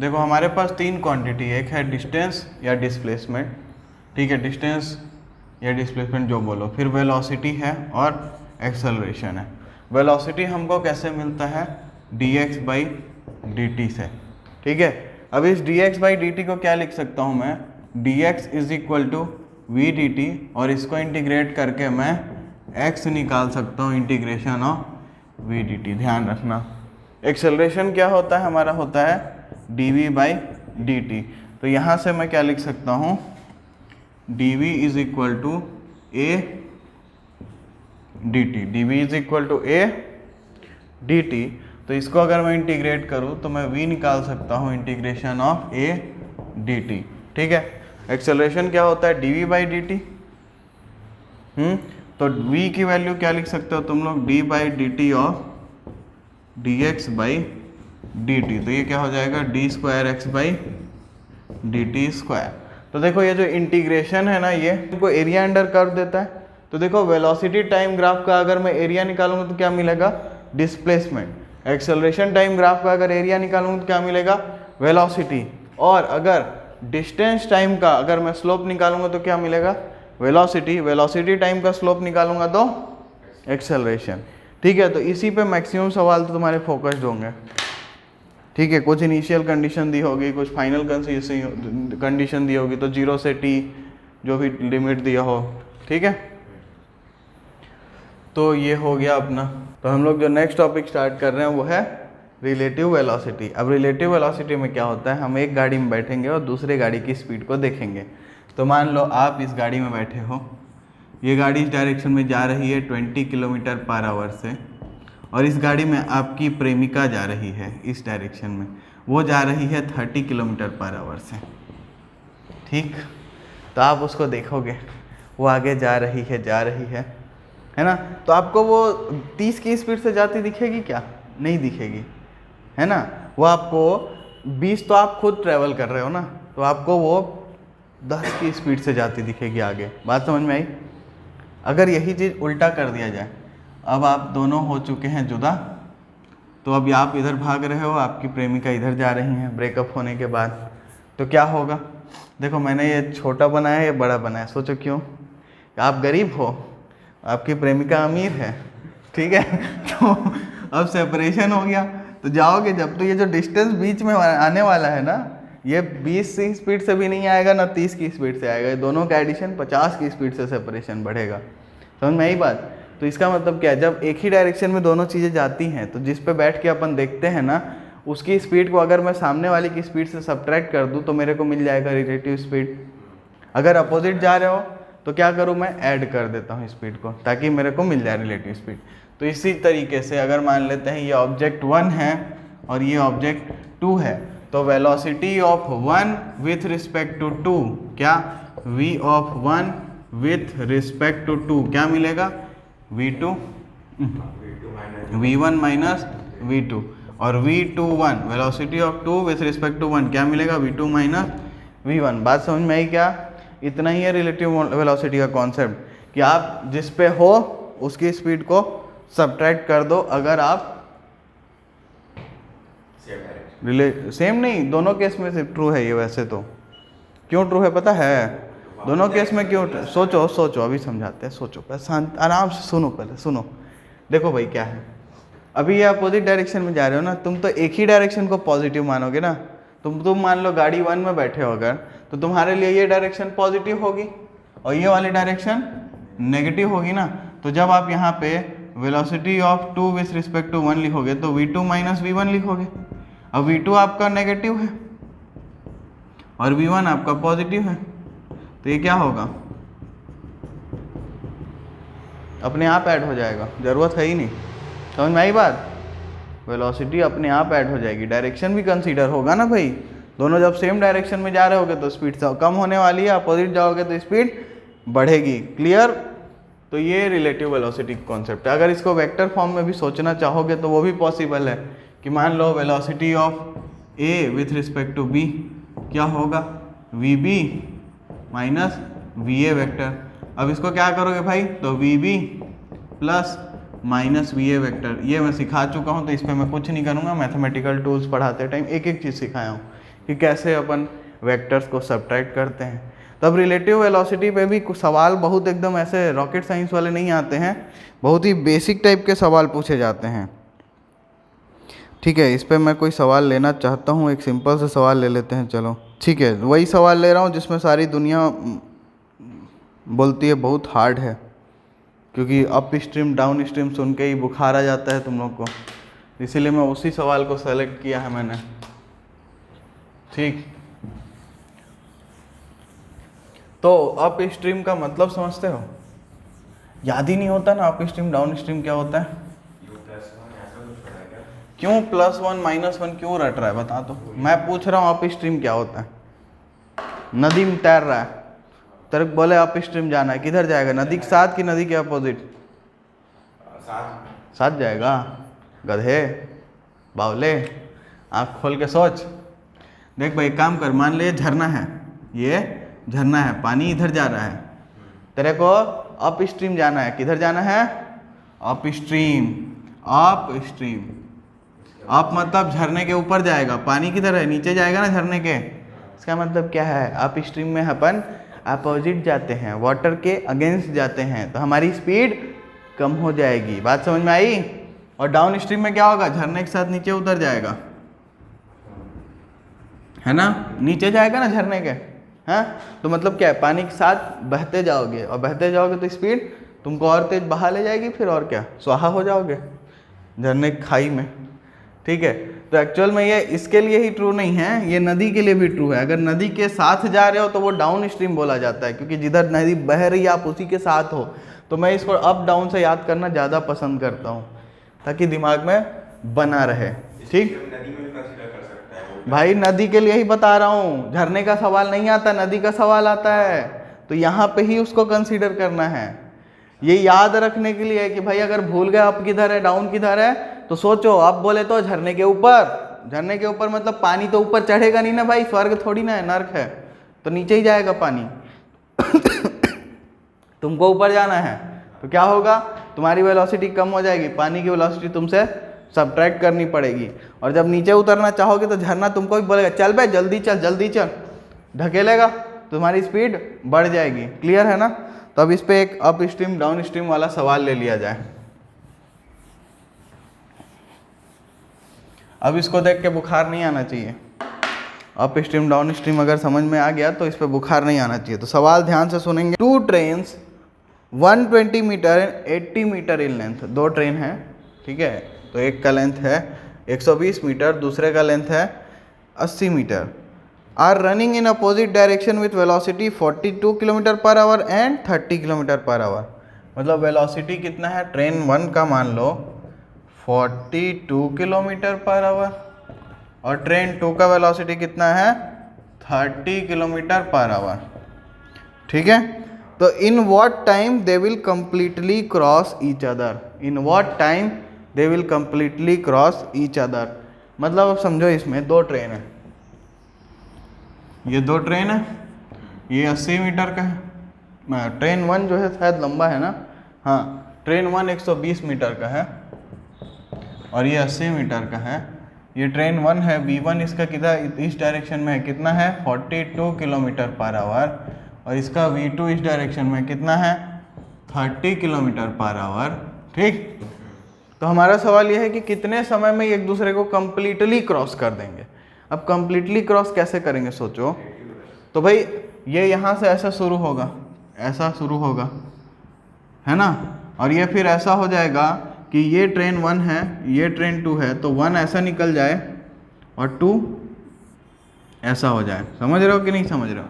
देखो हमारे पास तीन क्वांटिटी, एक है डिस्टेंस या डिस्प्लेसमेंट, ठीक है, डिस्टेंस या डिस्प्लेसमेंट जो बोलो, फिर वेलोसिटी है और एक्सेलरेशन है। वेलोसिटी हमको कैसे मिलता है? dx/dt से, ठीक है। अब इस dx/dt को क्या लिख सकता हूँ मैं, dx is equal to V D T, और इसको इंटीग्रेट करके मैं x निकाल सकता हूँ integration of V D T. ध्यान रखना एक्सेलरेशन क्या होता है हमारा, होता है dv/dt। तो यहाँ से मैं क्या लिख सकता हूँ, dv is equal to a dt, dv is equal to a dt। तो इसको अगर मैं इंटीग्रेट करूँ तो मैं v निकाल सकता हूँ इंटीग्रेशन ऑफ a dt। ठीक है, एक्सेलरेशन क्या होता है dv/dt। तो v की वैल्यू क्या लिख सकते हो तुम लोग, d/dt ऑफ dx/dt। तो ये क्या हो जाएगा, d²x/dt²। तो देखो ये जो इंटीग्रेशन है ना, ये इनको एरिया अंडर कर्व देता है। तो देखो वेलोसिटी टाइम ग्राफ का अगर मैं एरिया निकालूंगा तो क्या मिलेगा, डिस्प्लेसमेंट। एक्सेलरेशन टाइम ग्राफ का अगर एरिया निकालूंगा तो क्या मिलेगा, वेलोसिटी। और अगर डिस्टेंस टाइम का अगर मैं स्लोप निकालूंगा तो क्या मिलेगा, वेलोसिटी। वेलोसिटी टाइम का स्लोप निकालूंगा तो एक्सेलरेशन। ठीक है, तो इसी पे मैक्सिमम सवाल तो तुम्हारे फोकस्ड होंगे। ठीक है, कुछ इनिशियल कंडीशन दी होगी, कुछ फाइनल कंडीशन दी होगी, तो 0 से t जो भी लिमिट दिया हो। ठीक है, तो ये हो गया अपना। तो हम लोग जो नेक्स्ट टॉपिक स्टार्ट कर रहे हैं वो है रिलेटिव वेलोसिटी। अब रिलेटिव वेलोसिटी में क्या होता है, हम एक गाड़ी में बैठेंगे और दूसरे गाड़ी की स्पीड को देखेंगे। तो मान लो आप इस गाड़ी में बैठे हो, ये गाड़ी इस डायरेक्शन में जा रही है 20 किलोमीटर पर आवर से, और इस गाड़ी में आपकी प्रेमिका जा रही है इस डायरेक्शन में, वो जा रही है 30 किलोमीटर पर आवर से। ठीक, तो आप उसको देखोगे, वो आगे जा रही है ना। तो आपको वो 30 की स्पीड से जाती दिखेगी क्या, नहीं दिखेगी, है ना। वो आपको 20 तो आप खुद ट्रैवल कर रहे हो ना, तो आपको वो 10 की स्पीड से जाती दिखेगी आगे। बात समझ में आई। अगर यही चीज़ उल्टा कर दिया जाए, अब आप दोनों हो चुके हैं जुदा, तो अब आप इधर भाग रहे हो, आपकी प्रेमिका इधर जा रही हैं ब्रेकअप होने के बाद, तो क्या होगा। देखो मैंने ये छोटा बनाया, ये बड़ा बनाया, सोचो क्यों। आप गरीब हो, आपकी प्रेमिका अमीर है, ठीक है। तो अब सेपरेशन हो गया, तो जाओगे जब, तो ये जो डिस्टेंस बीच में आने वाला है ना, ये 20 की स्पीड से भी नहीं आएगा ना 30 की स्पीड से आएगा, दोनों का एडिशन 50 की स्पीड से सेपरेशन बढ़ेगा। समझ में आई बात। तो इसका मतलब क्या है, जब एक ही डायरेक्शन में दोनों चीज़ें जाती हैं, तो जिस पे बैठ के अपन देखते हैं ना, उसकी स्पीड को अगर मैं सामने वाले की स्पीड से सब्ट्रैक्ट कर दूं तो मेरे को मिल जाएगा रिलेटिव स्पीड। अगर अपोजिट जा रहे हो तो क्या करूं, मैं ऐड कर देता हूं स्पीड को, ताकि मेरे को मिल जाए रिलेटिव स्पीड। तो इसी तरीके से अगर मान लेते हैं ये ऑब्जेक्ट 1 है और ये ऑब्जेक्ट 2 है, तो velocity of 1 with respect to 2 क्या, v of 1 with respect to 2 क्या मिलेगा, v2 v1 माइनस v2, और v21 velocity of 2 with respect to 1 क्या मिलेगा, v2 माइनस v1। बात समझ में आई क्या। इतना ही है रिलेटिव वेलोसिटी का कॉन्सेप्ट, कि आप जिस पे हो उसकी स्पीड को सब्ट्रैक्ट कर दो। अगर आप सेम नहीं, दोनों केस में सिर्फ ट्रू है ये। वैसे तो क्यों ट्रू है पता है, दोनों केस में क्यों, सोचो अभी समझाते हैं, सोचो पहले, शांत आराम से सुनो, पहले सुनो। देखो भाई क्या है, अभी ये अपोजिट डायरेक्शन में जा रहे हो ना, तुम तो एक ही डायरेक्शन को पॉजिटिव मानोगे ना। तुम मान लो गाड़ी 1 में बैठे हो अगर, तो तुम्हारे लिए ये डायरेक्शन पॉजिटिव होगी और ये वाली डायरेक्शन नेगेटिव होगी ना। तो जब आप यहाँ पे velocity of 2 with respect to 1 लिखोगे तो v2 माइनस v1 लिखोगे। अब v2 आपका नेगेटिव है और v1 आपका पॉजिटिव है, तो ये क्या होगा, अपने आप ऐड हो जाएगा, जरूरत है ही नहीं। समझ में आई बात। वेलोसिटी अपने आप ऐड हो जाएगी, डायरेक्शन भी कंसीडर होगा ना भाई। दोनों जब सेम डायरेक्शन में जा रहे होगे तो स्पीड कम होने वाली है, अपोजिट जाओगे तो स्पीड बढ़ेगी। क्लियर। तो ये रिलेटिव वेलोसिटी कॉन्सेप्ट है। अगर इसको वेक्टर फॉर्म में भी सोचना चाहोगे तो वो भी पॉसिबल है, कि मान लो velocity of A with respect to B क्या होगा, V B minus V A vector. अब इसको क्या करोगे भाई, तो V B plus minus V A vector. ये मैं सिखा चुका हूँ, तो इस पर मैं कुछ नहीं करूँगा। मैथमेटिकल टूल्स पढ़ाते टाइम एक एक चीज़ सिखाया हूँ कि कैसे अपन वेक्टर्स को सब्ट्रैक्ट करते हैं। तब रिलेटिव वेलोसिटी पे भी कुछ सवाल बहुत एकदम ऐसे रॉकेट साइंस वाले नहीं आते हैं, बहुत ही बेसिक टाइप के सवाल पूछे जाते हैं। ठीक है, इस पे मैं कोई सवाल लेना चाहता हूँ, एक सिंपल सा सवाल ले लेते हैं। चलो ठीक है, वही सवाल ले रहा हूँ जिसमें सारी दुनिया बोलती है बहुत हार्ड है, क्योंकि अप स्ट्रीम डाउन स्ट्रीम सुन के ही बुखार आ जाता है तुम लोग को, इसीलिए मैं उसी सवाल को सेलेक्ट किया है मैंने। ठीक, तो अप स्ट्रीम का मतलब समझते हो? याद ही नहीं होता ना अप स्ट्रीम डाउन स्ट्रीम क्या होता है। क्यों +1 -1 क्यों रट रहा है बता तो। मैं पूछ रहा हूँ अप स्ट्रीम क्या होता है। नदी में तैर रहा है, तेरे को बोले अप स्ट्रीम जाना है, किधर जाएगा? नदी के साथ कि नदी के अपोजिट? साथ जाएगा। गधे बावले, आँख खोल के सोच। देख भाई, काम कर, मान ले झरना है, ये झरना है, पानी इधर जा रहा है, तेरे को अप स्ट्रीम जाना है। किधर जाना है? Up stream. Up stream, up मतलब झरने के ऊपर जाएगा, पानी किधर है? नीचे जाएगा ना झरने के। इसका मतलब क्या है? अप स्ट्रीम में अपन अपोजिट जाते हैं, वाटर के अगेंस्ट जाते हैं, तो हमारी स्पीड कम हो जाएगी। बात समझ में आई? और डाउन स्ट्रीम में क्या होगा? झरने के साथ नीचे उतर जाएगा, है ना, नीचे जाएगा ना झरने के। हाँ, तो मतलब क्या है? पानी के साथ बहते जाओगे, और बहते जाओगे तो स्पीड तुमको और तेज बहा ले जाएगी, फिर और क्या, स्वाहा हो जाओगे झरने की खाई में। ठीक है, तो एक्चुअल में ये इसके लिए ही ट्रू नहीं है, ये नदी के लिए भी ट्रू है। अगर नदी के साथ जा रहे हो तो वो डाउन स्ट्रीम बोला जाता है, क्योंकि जिधर नदी बह रही है आप उसी के साथ हो। तो मैं इसको अप डाउन से याद करना ज़्यादा पसंद करता हूँ, ताकि दिमाग में बना रहे। ठीक भाई, नदी के लिए ही बता रहा हूँ, झरने का सवाल नहीं आता, नदी का सवाल आता है, तो यहाँ पे ही उसको कंसीडर करना है। ये याद रखने के लिए है कि भाई अगर भूल गए अप किधर है डाउन किधर है, तो सोचो अप बोले तो झरने के ऊपर। झरने के ऊपर मतलब पानी तो ऊपर चढ़ेगा नहीं ना भाई, स्वर्ग थोड़ी ना है, नर्क है, तो नीचे ही जाएगा पानी। तुमको ऊपर जाना है तो क्या होगा? तुम्हारी वेलोसिटी कम हो जाएगी, पानी की वेलोसिटी तुमसे सब्ट्रैक्ट करनी पड़ेगी। और जब नीचे उतरना चाहोगे तो झरना तुमको भी बोलेगा चल बे जल्दी चल जल्दी चल, ढकेलेगा, तुम्हारी स्पीड बढ़ जाएगी। क्लियर है ना? तो अब इस पे एक अप स्ट्रीम डाउन स्ट्रीम वाला सवाल ले लिया जाए। अब इसको देख के बुखार नहीं आना चाहिए। अप स्ट्रीम डाउन स्ट्रीम अगर समझ में आ गया तो इस पे बुखार नहीं आना चाहिए। तो सवाल ध्यान से सुनेंगे। 2 trains 120 metre and 80 metre in length, 2 train हैं, ठीक है, तो एक का लेंथ है 120 मीटर, दूसरे का लेंथ है 80 metre, are running in opposite direction with velocity 42 kilometre per hour and 30 kilometre per hour. मतलब वेलोसिटी कितना है ट्रेन 1 का, मान लो 42 किलोमीटर पर आवर, और ट्रेन 2 का वेलोसिटी कितना है 30 किलोमीटर पर आवर। ठीक है, तो in what time they will completely cross each other. In what time they will completely cross each other. मतलब अब समझो, इसमें 2 ट्रेन है, ये 2 ट्रेन है, ये 80 मीटर का है। ट्रेन 1 जो है शायद लंबा है ना, हाँ, ट्रेन 1 120 मीटर का है और ये 80 मीटर का है। ये ट्रेन 1 है, V1 इसका कितना इस डायरेक्शन में है, कितना है 42 किलोमीटर पर आवर, और इसका V2 इस डायरेक्शन में कितना है 30 किलोमीटर पर आवर। ठीक, तो हमारा सवाल यह है कि कितने समय में एक दूसरे को कंप्लीटली क्रॉस कर देंगे। अब कंप्लीटली क्रॉस कैसे करेंगे सोचो। तो भाई ये यहाँ से ऐसा शुरू होगा, ऐसा शुरू होगा, है ना, और ये फिर ऐसा हो जाएगा कि ये ट्रेन 1 है, ये ट्रेन 2 है, तो 1 ऐसा निकल जाए और 2 ऐसा हो जाए। समझ रहे हो कि नहीं समझ रहे हो?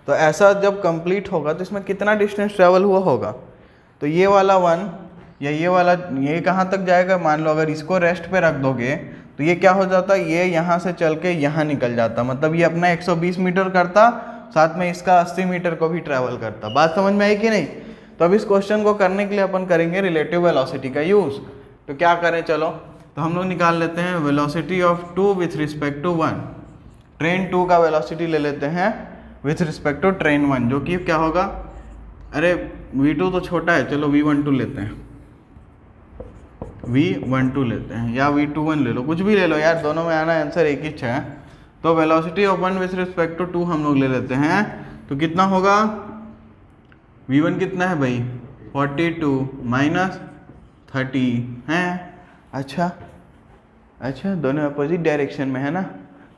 तो ऐसा जब कंप्लीट होगा तो इसमें कितना डिस्टेंस ट्रेवल हुआ होगा। तो ये वाला 1 या ये वाला, ये कहाँ तक जाएगा? मान लो अगर इसको रेस्ट पे रख दोगे तो ये क्या हो जाता, ये यहाँ से चल के यहाँ निकल जाता, मतलब ये अपना 120 मीटर करता, साथ में इसका 80 मीटर को भी ट्रैवल करता। बात समझ में आई कि नहीं? तो अब इस क्वेश्चन को करने के लिए अपन करेंगे रिलेटिव वेलोसिटी का यूज़। तो क्या करें, चलो तो हम लोग निकाल लेते हैं velocity of 2 with respect to 1। Train 2 का वेलोसिटी ले लेते हैं विथ रिस्पेक्ट टू ट्रेन 1, जो कि क्या होगा, अरे V2 तो छोटा है, चलो V12 लेते हैं, V12 लेते हैं, या V21 ले लो, कुछ भी ले लो यार, दोनों में आना आंसर एक ही है। तो velocity of 1 with respect to 2 हम लोग ले लेते हैं, तो कितना होगा, V1 कितना है भाई 42 माइनस 30 है। अच्छा, अच्छा, दोनों अपोजिट डायरेक्शन में है ना।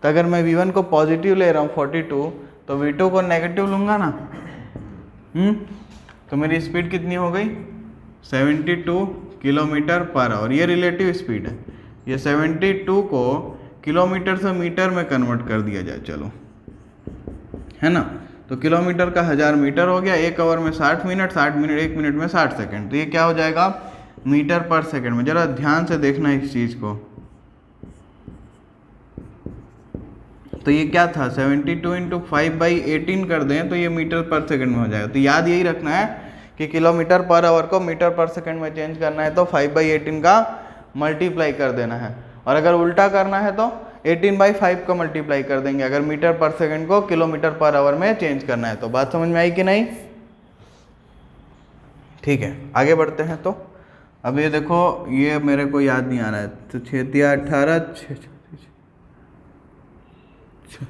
तो अगर मैं v1 को पॉजिटिव ले रहा हूँ 42, तो v2 को नेगेटिव लूँगा ना। तो मेरी स्पीड कितनी हो गई 72 किलोमीटर पर आवर। ये रिलेटिव स्पीड है। ये 72 को किलोमीटर से मीटर में कन्वर्ट कर दिया जाए, चलो, है ना। तो किलोमीटर का 1000 मीटर हो गया। 1 आवर में 60 मिनट, 60 मिनट 1 मिनट में 60 सेकंड। तो ये क्या हो जाएगा मीटर पर सेकंड में। जरा ध्यान से देखना इस चीज़ को। तो ये क्या था 72 इंटू 5/18 कर दें तो ये मीटर पर सेकंड में हो जाएगा। तो याद यही रखना है कि किलोमीटर पर आवर को मीटर पर सेकंड में चेंज करना है तो 5/18 का मल्टीप्लाई कर देना है। और अगर उल्टा करना है तो 18/5 का मल्टीप्लाई कर देंगे अगर मीटर पर सेकंड को किलोमीटर पर आवर में चेंज करना है। तो बात समझ में आई कि नहीं? ठीक है, आगे बढ़ते हैं। तो अब ये देखो, ये मेरे को याद नहीं आ रहा है। तो 6 18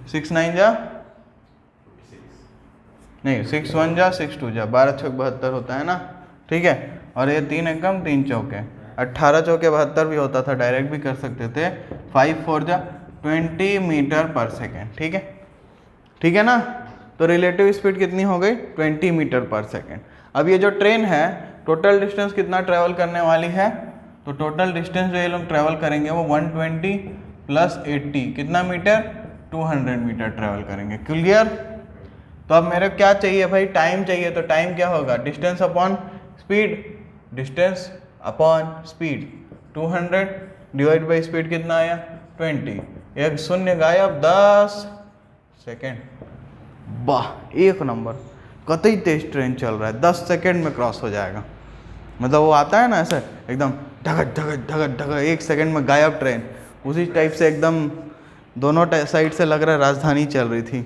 6 9 जा नहीं 6 1 जा 6 2 जा 12 6 72 होता है ना। ठीक है, और ये 3 एकम 3 चौके 18 चौके 72 भी होता था, डायरेक्ट भी कर सकते थे। 5 4 जा 20 मीटर पर सेकेंड। ठीक है, ठीक है ना। तो रिलेटिव स्पीड कितनी हो गई 20 मीटर पर सेकेंड। अब ये जो ट्रेन है टोटल डिस्टेंस कितना ट्रेवल करने वाली है? तो टोटल डिस्टेंस जो ये लोग ट्रेवल करेंगे वो 120 + 80 कितना मीटर 200 मीटर ट्रेवल करेंगे। क्लियर? तो अब मेरे क्या चाहिए भाई? टाइम चाहिए। तो टाइम क्या होगा distance upon speed, distance upon speed 200 divide by speed कितना आया 20। एक शून्य गायब 10 सेकेंड। वाह, एक नंबर, कतई तेज ट्रेन चल रहा है, 10 सेकेंड में क्रॉस हो जाएगा। मतलब वो आता है ना ऐसे एकदम ढगत ढगत ढगत ढगत 1 सेकेंड में गायब ट्रेन, उसी टाइप से एकदम दोनों साइड से लग रहा है राजधानी चल रही थी।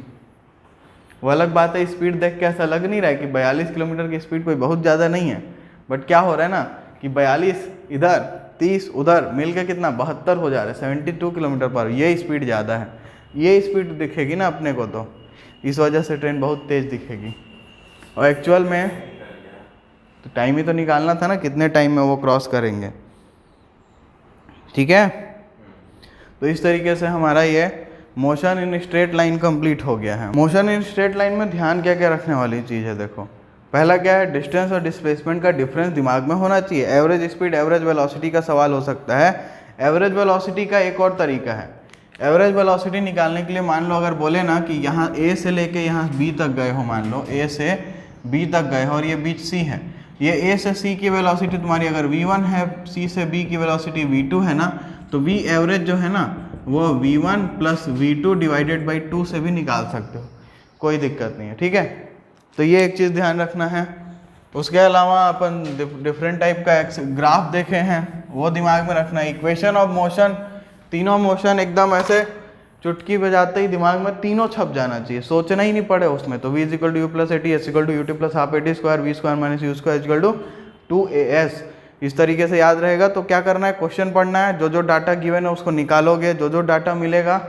वो अलग बात है, स्पीड देख के ऐसा लग नहीं रहा है कि 42 किलोमीटर की स्पीड कोई बहुत ज़्यादा नहीं है। बट क्या हो रहा है ना कि 42 इधर 30 उधर मिल के कितना 72 हो जा रहा है, 72 किलोमीटर पर। ये स्पीड ज़्यादा है, ये स्पीड दिखेगी ना अपने को, तो इस वजह से ट्रेन बहुत तेज़ दिखेगी। और एक्चुअल में तो टाइम ही तो निकालना था ना कितने टाइम में वो क्रॉस करेंगे। ठीक है, तो इस तरीके से हमारा ये motion in straight line complete हो गया है। मोशन इन स्ट्रेट लाइन में ध्यान क्या क्या रखने वाली चीज़ है? देखो, पहला क्या है, डिस्टेंस और डिस्प्लेसमेंट का डिफरेंस दिमाग में होना चाहिए। एवरेज स्पीड एवरेज वेलोसिटी का सवाल हो सकता है। एवरेज वेलोसिटी का एक और तरीका है। एवरेज वेलोसिटी निकालने के लिए मान लो अगर बोले ना कि यहाँ ए से लेके यहाँ बी तक गए हो, मान लो ए से बी तक गए हो और ये बीच सी है, ये ए से सी की वेलोसिटी तुम्हारी अगर v1 है, सी से बी की वेलोसिटी v2 है ना, तो v एवरेज जो है ना वो v1 + v2 डिवाइडेड बाई 2 से भी निकाल सकते हो, कोई दिक्कत नहीं है। ठीक है, तो ये एक चीज़ ध्यान रखना है। उसके अलावा अपन डिफरेंट टाइप का ग्राफ देखे हैं, वो दिमाग में रखना है। इक्वेशन ऑफ मोशन, तीनों मोशन एकदम ऐसे चुटकी बजाते ही दिमाग में तीनों छप जाना चाहिए, सोचना ही नहीं पड़े उसमें। तो v = u + at s = ut + ½ at² v² - u² = 2as। इस तरीके से याद रहेगा। तो क्या करना है, क्वेश्चन पढ़ना है, जो जो डाटा गिवन है उसको निकालोगे, जो जो डाटा मिलेगा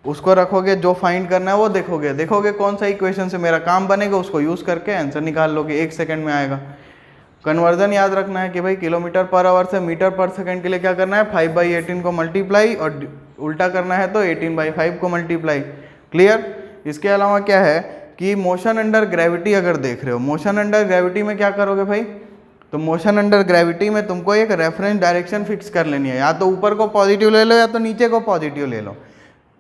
उसको रखोगे, जो फाइंड करना है वो देखोगे, देखोगे कौन सा इक्वेशन से मेरा काम बनेगा, उसको यूज़ करके आंसर निकाल लोगे, 1 सेकंड में आएगा। कन्वर्जन याद रखना है कि भाई किलोमीटर पर आवर से मीटर पर सेकंड के लिए क्या करना है 5/18 को मल्टीप्लाई, और उल्टा करना है तो 18/5 को मल्टीप्लाई। क्लियर? इसके अलावा क्या है कि मोशन अंडर ग्रेविटी अगर देख रहे हो, मोशन अंडर ग्रेविटी में क्या करोगे भाई, तो मोशन अंडर ग्रेविटी में तुमको एक रेफरेंस डायरेक्शन फिक्स कर लेनी है, या तो ऊपर को पॉजिटिव ले लो या तो नीचे को पॉजिटिव ले लो।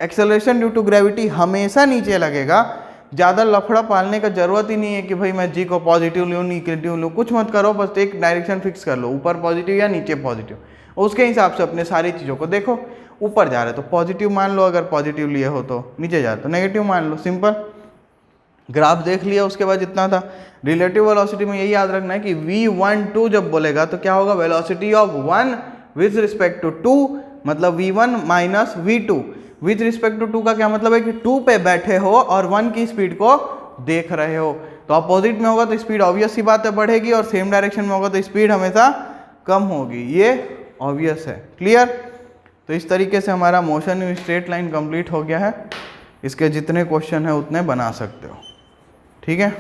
एक्सेलरेशन ड्यू टू ग्रेविटी हमेशा नीचे लगेगा, ज़्यादा लफड़ा पालने का जरूरत ही नहीं है कि भाई मैं जी को पॉजिटिव लूँ निगेटिव लूँ, कुछ मत करो, बस एक डायरेक्शन फिक्स कर लो, ऊपर पॉजिटिव या नीचे पॉजिटिव। उसके हिसाब से अपने सारी चीज़ों को देखो, ऊपर जा रहे तो पॉजिटिव मान लो, अगर पॉजिटिव लिए हो तो, नीचे जा रहे तो नेगेटिव मान लो, सिंपल। ग्राफ देख लिया, उसके बाद जितना था रिलेटिव वेलोसिटी में यही याद रखना है कि v12 जब बोलेगा तो क्या होगा, velocity of 1 with respect to 2, मतलब v1 - v2। With respect to 2 का क्या मतलब है कि 2 पे बैठे हो और 1 की स्पीड को देख रहे हो। तो अपोजिट में होगा तो स्पीड ऑब्वियस सी बात है बढ़ेगी, और सेम डायरेक्शन में होगा तो स्पीड हमेशा कम होगी, ये ऑब्वियस है। क्लियर? तो इस तरीके से हमारा motion in straight line complete हो गया है। इसके जितने क्वेश्चन है उतने बना सकते हो। ठीक है।